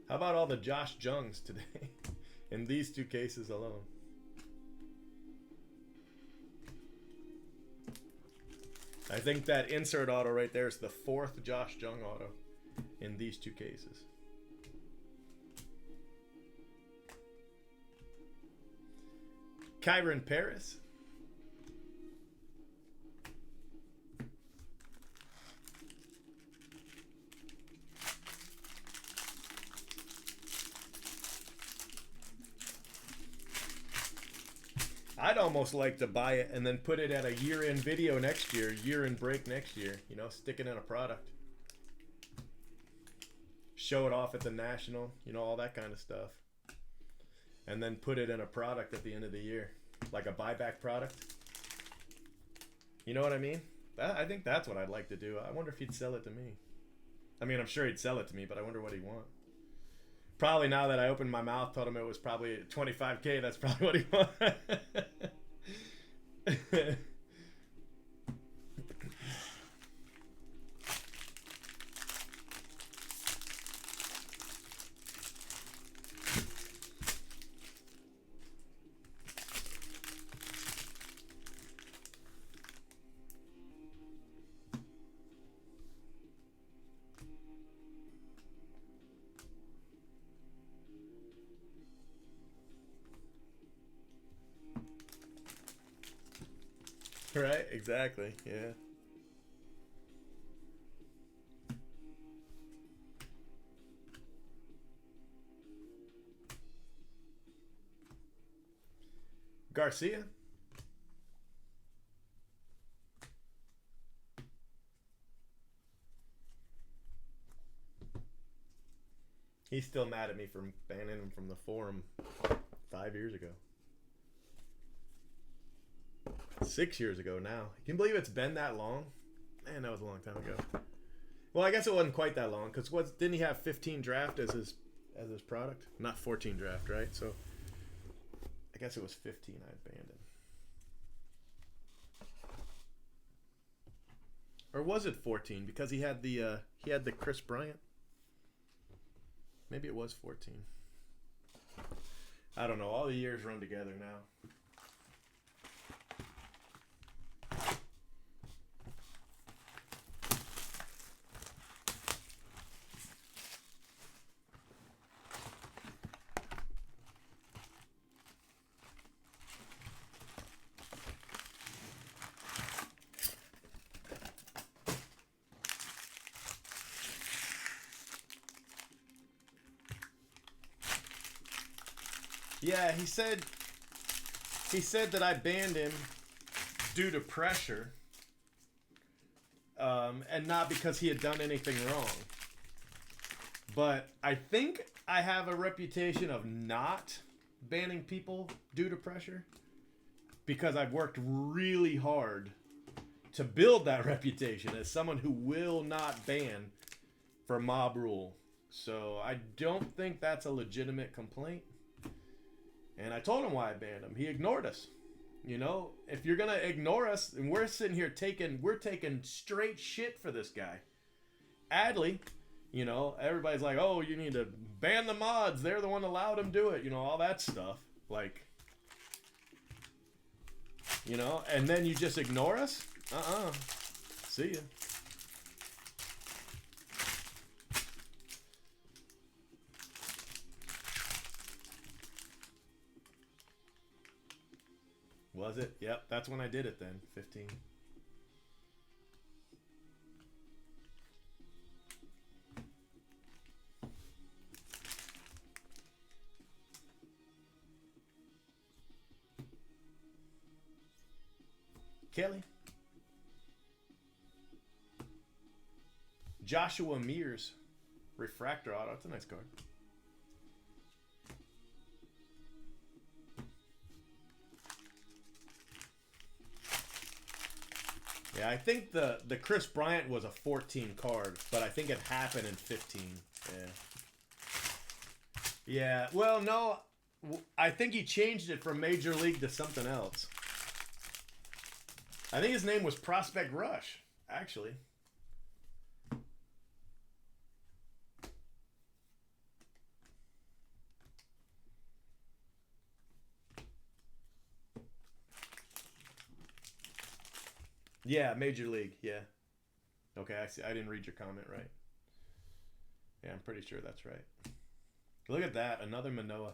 How about all the Josh Jungs today? In these two cases alone. I think that insert auto right there is the 4th Josh Jung auto in these two cases. Kyron Paris. I'd almost like to buy it and then put it at a year-end video next year, year-end break next year. You know, stick it in a product. Show it off at the National, you know, all that kind of stuff. And then put it in a product at the end of the year. Like a buyback product. You know what I mean? I think that's what I'd like to do. I wonder if he'd sell it to me. I mean, I'm sure he'd sell it to me, but I wonder what he'd want. Probably now that I opened my mouth, told him it was probably $25K. That's probably what he wanted. Right, exactly, yeah. Garcia. He's still mad at me for banning him from the forum 5 years ago. 6 years ago now. Can you believe it's been that long? Man, that was a long time ago. Well, I guess it wasn't quite that long because didn't he have 15 draft as his product? Not 14 draft, right? So I guess it was 15 I banned him. Or was it 14 because he had the Chris Bryant? Maybe it was 14. I don't know. All the years run together now. Yeah, he said that I banned him due to pressure, and not because he had done anything wrong. But I think I have a reputation of not banning people due to pressure because I've worked really hard to build that reputation as someone who will not ban for mob rule. So I don't think that's a legitimate complaint. And I told him why I banned him. He ignored us. You know, if you're going to ignore us, and we're sitting here we're taking straight shit for this guy. Adley, you know, everybody's like, oh, you need to ban the mods. They're the one that allowed him to do it. You know, all that stuff. Like, you know, and then you just ignore us? See ya. Was it? Yep, that's when I did it then. 15. Kelly. Joshua Mears. Refractor auto. That's a nice card. Yeah, I think the Chris Bryant was a 14 card, but I think it happened in 15. Yeah. Yeah, well, no. I think he changed it from Major League to something else. I think his name was Prospect Rush, actually. Yeah, Major League, yeah. Okay, I see. I didn't read your comment right. Yeah, I'm pretty sure that's right. Look at that, another Manoah.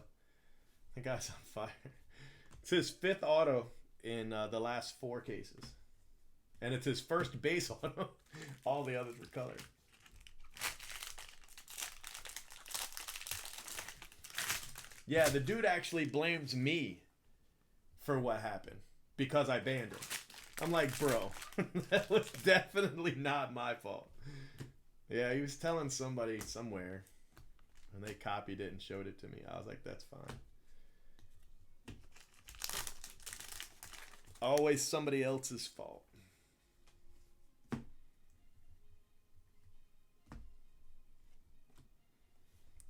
That guy's on fire. It's his 5th auto in the last 4 cases. And it's his first base auto. All the others were colored. Yeah, the dude actually blames me for what happened because I banned him. I'm like, bro, that was definitely not my fault. Yeah, he was telling somebody somewhere, and they copied it and showed it to me. I was like, that's fine. Always somebody else's fault.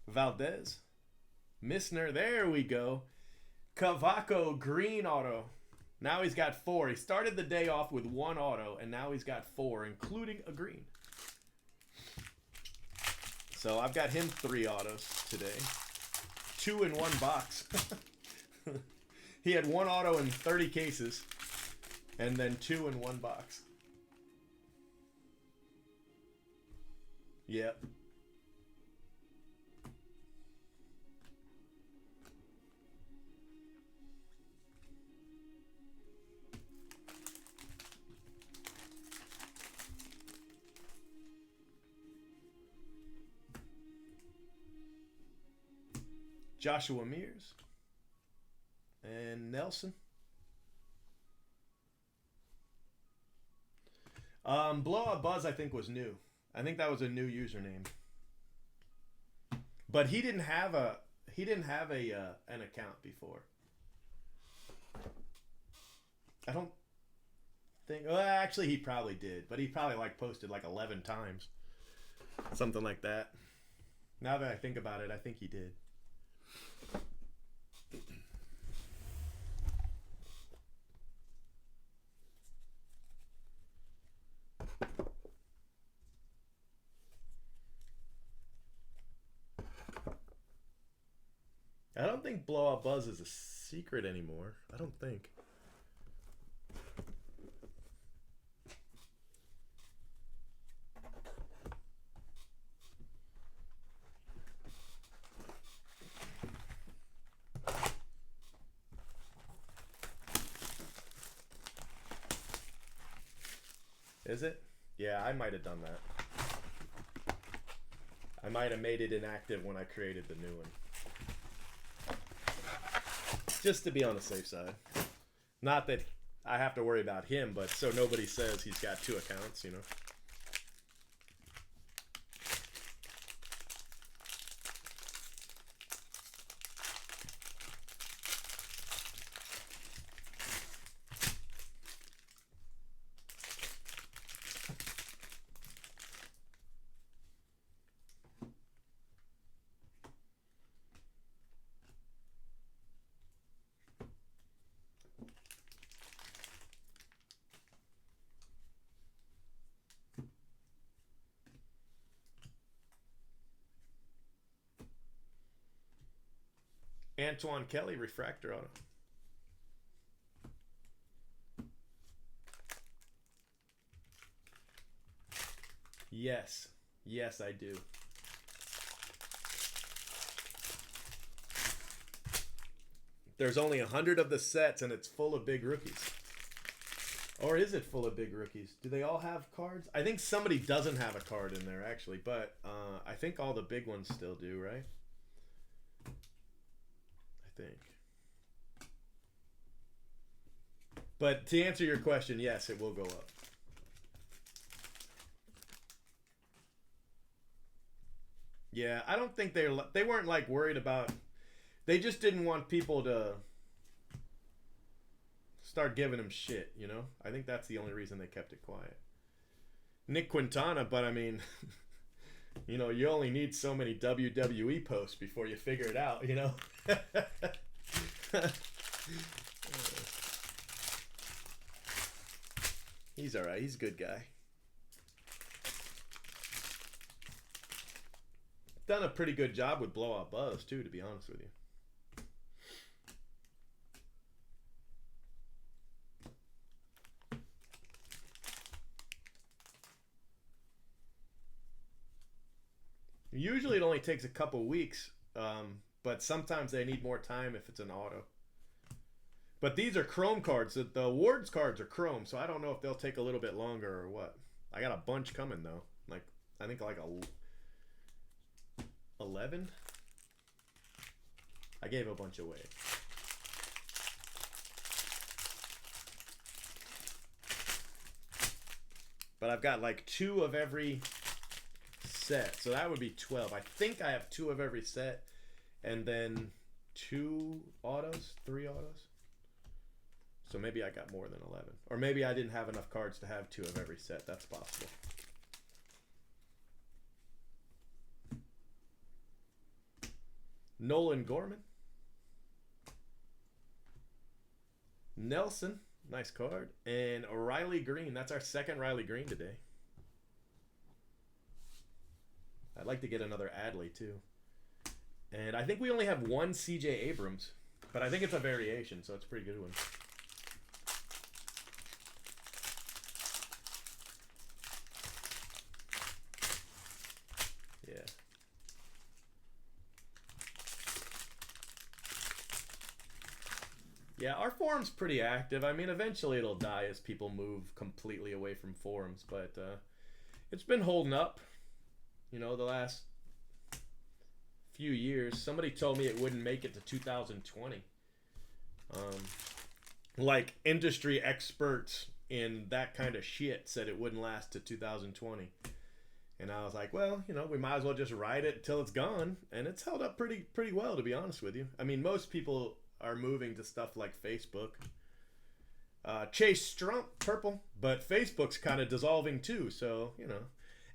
Valdez. Missner, there we go. Cavaco green auto. Now he's got 4. He started the day off with 1 auto, and now he's got 4, including a green. So I've got him 3 autos today. 2 in 1 box. He had 1 auto in 30 cases, and then 2 in 1 box. Yep. Joshua Mears. And Nelson. Blow Up Buzz, I think, was new. I think that was a new username. But he didn't have an account before. I don't think. Well, actually, he probably did, but he probably posted 11 times, something like that. Now that I think about it, I think he did. I don't think Blow Up Buzz is a secret anymore. I don't think. Is it? Yeah, I might have done that. I might have made it inactive when I created the new one. Just to be on the safe side. Not that I have to worry about him, but so nobody says he's got 2 accounts, you know. Antoine Kelly, refractor auto. Yes. Yes, I do. There's only 100 of the sets, and it's full of big rookies. Or is it full of big rookies? Do they all have cards? I think somebody doesn't have a card in there, actually. But I think all the big ones still do, right? I think. But to answer your question, yes, it will go up. Yeah, I don't think they weren't like worried about. They just didn't want people to start giving him shit, you know? I think that's the only reason they kept it quiet. Nick Quintana, but I mean, you know, you only need so many WWE posts before you figure it out, you know? He's all right. He's a good guy. Done a pretty good job with Blowout Buzz, too, to be honest with you. Usually it only takes a couple weeks, but sometimes they need more time if it's an auto. But these are Chrome cards. The awards cards are Chrome, so I don't know if they'll take a little bit longer or what. I got a bunch coming, though. Like, I think like 11? I gave a bunch away. But I've got like 2 of every set, so that would be 12. I think I have 2 of every set, and then 2 autos, 3 autos. So maybe I got more than 11. Or maybe I didn't have enough cards to have 2 of every set. That's possible. Nolan Gorman. Nelson. Nice card. And Riley Green. That's our second Riley Green today. I'd like to get another Adley, too. And I think we only have 1 C.J. Abrams. But I think it's a variation, so it's a pretty good one. Yeah. Yeah, our forum's pretty active. I mean, eventually it'll die as people move completely away from forums. But it's been holding up. You know, the last few years. Somebody told me it wouldn't make it to 2020. Like industry experts in that kind of shit said it wouldn't last to 2020. And I was like, well, you know, we might as well just ride it until it's gone. And it's held up pretty well, to be honest with you. I mean, most people are moving to stuff like Facebook. Chase Strump, purple. But Facebook's kind of dissolving too, so, you know.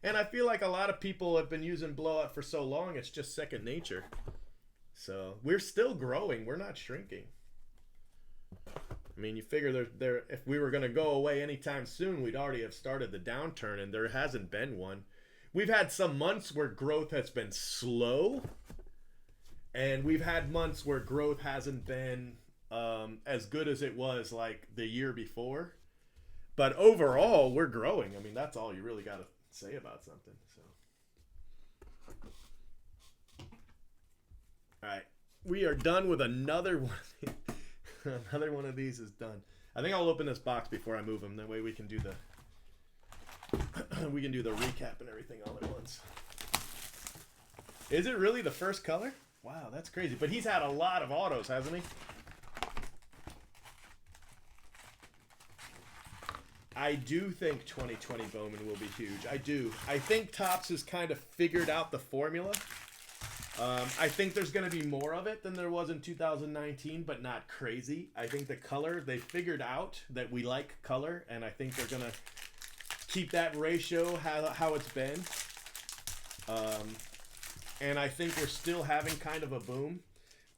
And I feel like a lot of people have been using Blowout for so long, it's just second nature. So we're still growing. We're not shrinking. I mean, you figure if we were going to go away anytime soon, we'd already have started the downturn, and there hasn't been one. We've had some months where growth has been slow, and we've had months where growth hasn't been as good as it was like the year before. But overall, we're growing. I mean, that's all you really got to say about something. So, all right, we are done with another one. Another one of these is done. I think I'll open this box before I move them. That way we can do the recap and everything all at once. Is it really the first color? Wow, that's crazy. But he's had a lot of autos, hasn't he? I do think 2020 Bowman will be huge. I do. I think Topps has kind of figured out the formula. I think there's going to be more of it than there was in 2019, but not crazy. I think the color, they figured out that we like color, and I think they're going to keep that ratio how it's been. And I think we're still having kind of a boom.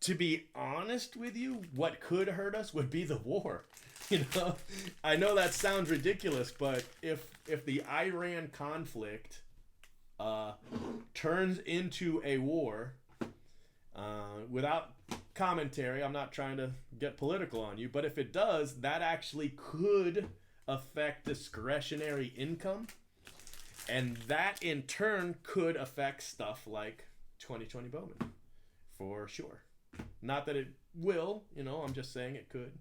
To be honest with you, what could hurt us would be the war. You know, I know that sounds ridiculous, but if the Iran conflict turns into a war, without commentary, I'm not trying to get political on you, but if it does, that actually could affect discretionary income, and that in turn could affect stuff like 2020 Bowman, for sure. Not that it will, I'm just saying it could.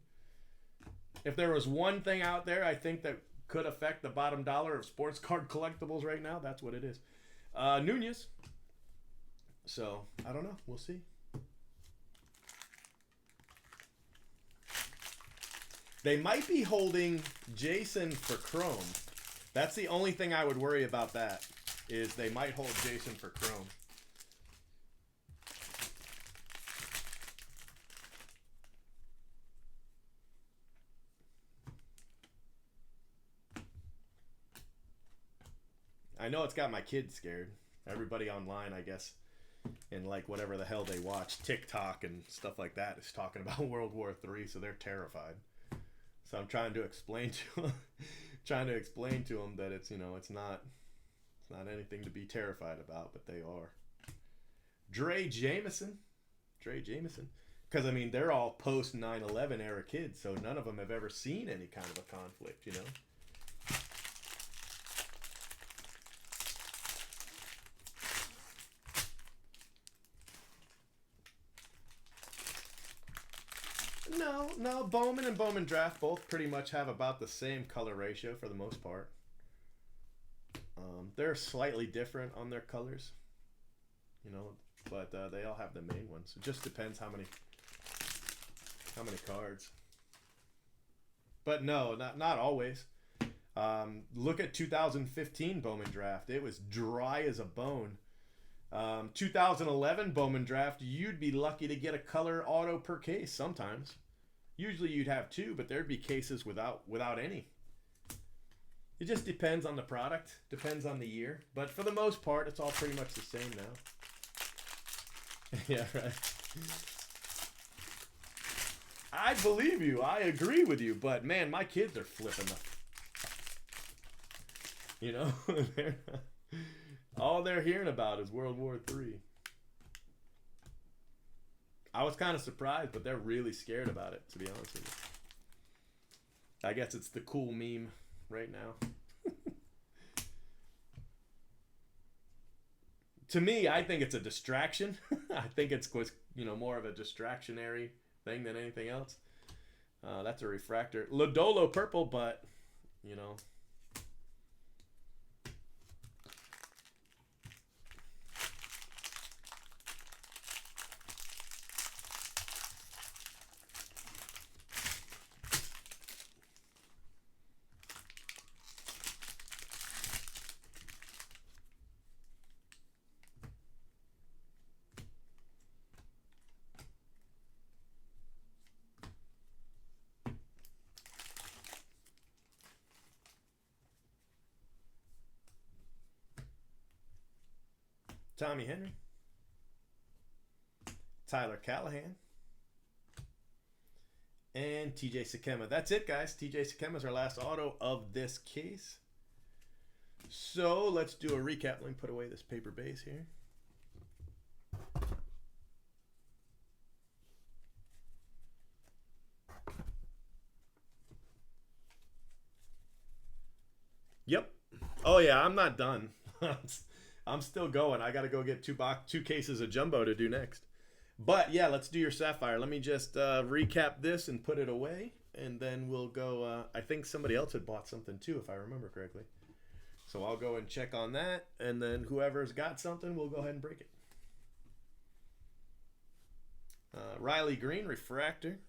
If there was one thing out there I think that could affect the bottom dollar of sports card collectibles right now, that's what it is. Nunez. So, I don't know. We'll see. They might be holding Jason for Chrome. That's the only thing I would worry about that, is they might hold Jason for Chrome. I know it's got my kids scared. Everybody online, I guess, and like whatever the hell they watch, TikTok and stuff like that, is talking about World War III, so they're terrified. So I'm trying to explain to them, that it's it's not anything to be terrified about, but they are. Dre Jameson, because I mean they're all post 9/11 era kids, so none of them have ever seen any kind of a conflict, No, Bowman and Bowman Draft both pretty much have about the same color ratio for the most part. They're slightly different on their colors, but they all have the main ones. It just depends how many cards. But no, not always. Look at 2015 Bowman Draft. It was dry as a bone. 2011 Bowman Draft, you'd be lucky to get a color auto per case sometimes. Usually you'd have two, but there'd be cases without any. It just depends on the product, depends on the year. But for the most part, it's all pretty much the same now. Yeah, right. I believe you. I agree with you. But, man, my kids are flipping them. All they're hearing about is World War III. I was kind of surprised, but they're really scared about it, to be honest with you. I guess it's the cool meme right now. To me, I think it's a distraction. I think it's more of a distractionary thing than anything else. That's a refractor. Lodolo purple, but Tommy Henry, Tyler Callahan, and TJ Sakema. That's it, guys. TJ Sakema is our last auto of this case. So let's do a recap. Let me put away this paper base here. Yep. Oh yeah, I'm not done. I'm still going. I got to go get two cases of jumbo to do next. But yeah, let's do your Sapphire. Let me just recap this and put it away, and then we'll go. I think somebody else had bought something too, if I remember correctly. So I'll go and check on that, and then whoever's got something, we'll go ahead and break it. Riley Green, refractor.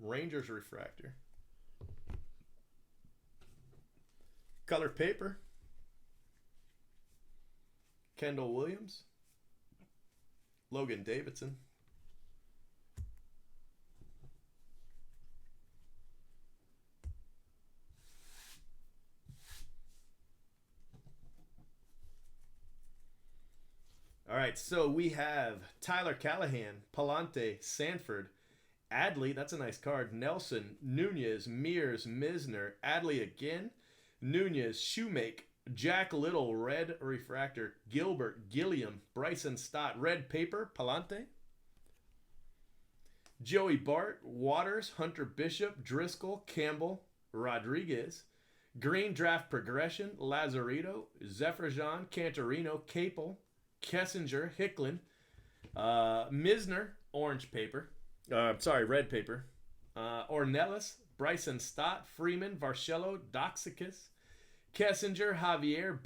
Rangers refractor. Color paper. Kendall Williams. Logan Davidson. All right, so we have Tyler Callahan, Palante, Sanford, Adley, that's a nice card, Nelson, Nunez, Mears, Misner, Adley again, Nunez, Shoemake, Jack Little, red refractor, Gilbert, Gilliam, Bryson Stott, red paper, Palante, Joey Bart, Waters, Hunter Bishop, Driscoll, Campbell, Rodriguez, Green Draft Progression, Lazarito, Zephyrjan, Cantorino, Capel, Kessinger, Hicklin, Misner, Orange Paper. Red Paper. Ornelas, Bryson Stott, Freeman, Varcello, Doxicus, Kessinger, Javier,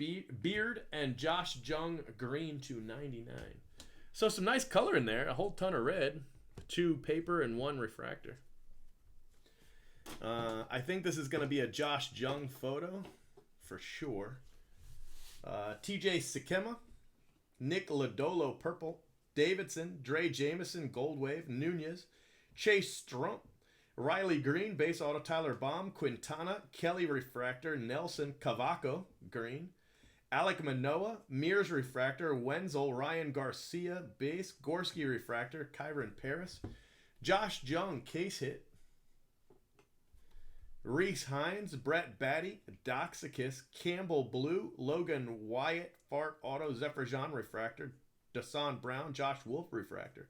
Beard, and Josh Jung Green to 99. So some nice color in there. A whole ton of red. 2 paper and 1 refractor. I think this is going to be a Josh Jung photo for sure. TJ Sikema, Nick Lodolo purple, Davidson, Dre Jameson gold wave, Nunez, Chase Strump, Riley Green base auto, Tyler Baum, Quintana, Kelly refractor, Nelson Cavaco green, Alec Manoa, Mears refractor, Wenzel, Ryan Garcia base, Gorski refractor, Kyron Paris, Josh Jung case hit, Reese Hines, Brett Batty, Doxicus, Campbell Blue, Logan Wyatt, Fart Auto, Zephyrjan refractor, Dasan Brown, Josh Wolf refractor,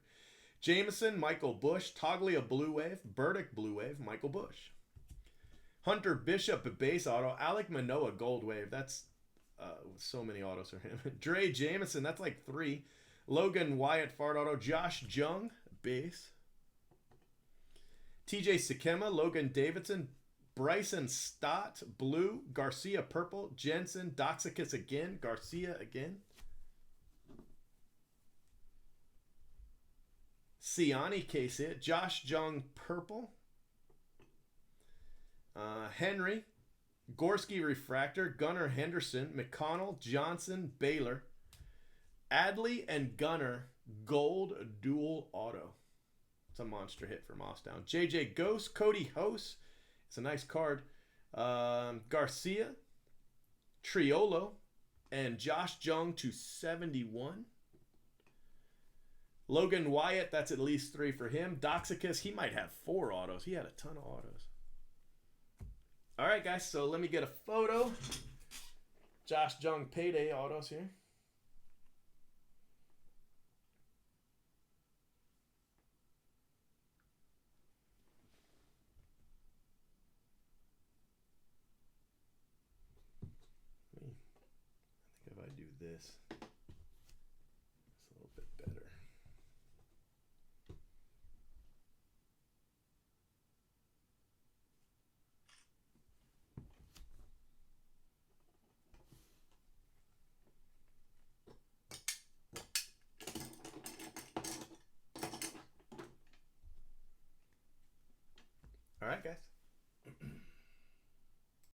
Jameson, Michael Bush, Toglia Blue Wave, Burdick Blue Wave, Michael Bush, Hunter Bishop base auto, Alec Manoa gold wave. That's so many autos for him. Dre Jameson, that's like 3. Logan Wyatt Fart Auto, Josh Jung base, TJ Sikema, Logan Davidson, Bryson Stott blue, Garcia purple, Jensen, Doxicus again, Garcia again, Siani case hit, Josh Jung purple, Henry, Gorski refractor, Gunnar Henderson, McConnell, Johnson, Baylor, Adley and Gunnar gold dual auto. It's a monster hit for Mossdown. JJ Ghost, Cody Hose. It's a nice card. Garcia, Triolo, and Josh Jung to 71. Logan Wyatt, that's at least 3 for him. Doxicus, he might have 4 autos. He had a ton of autos. All right, guys, so let me get a photo. Josh Jung payday autos here. I think if I do this, it's a little bit better. All right, guys.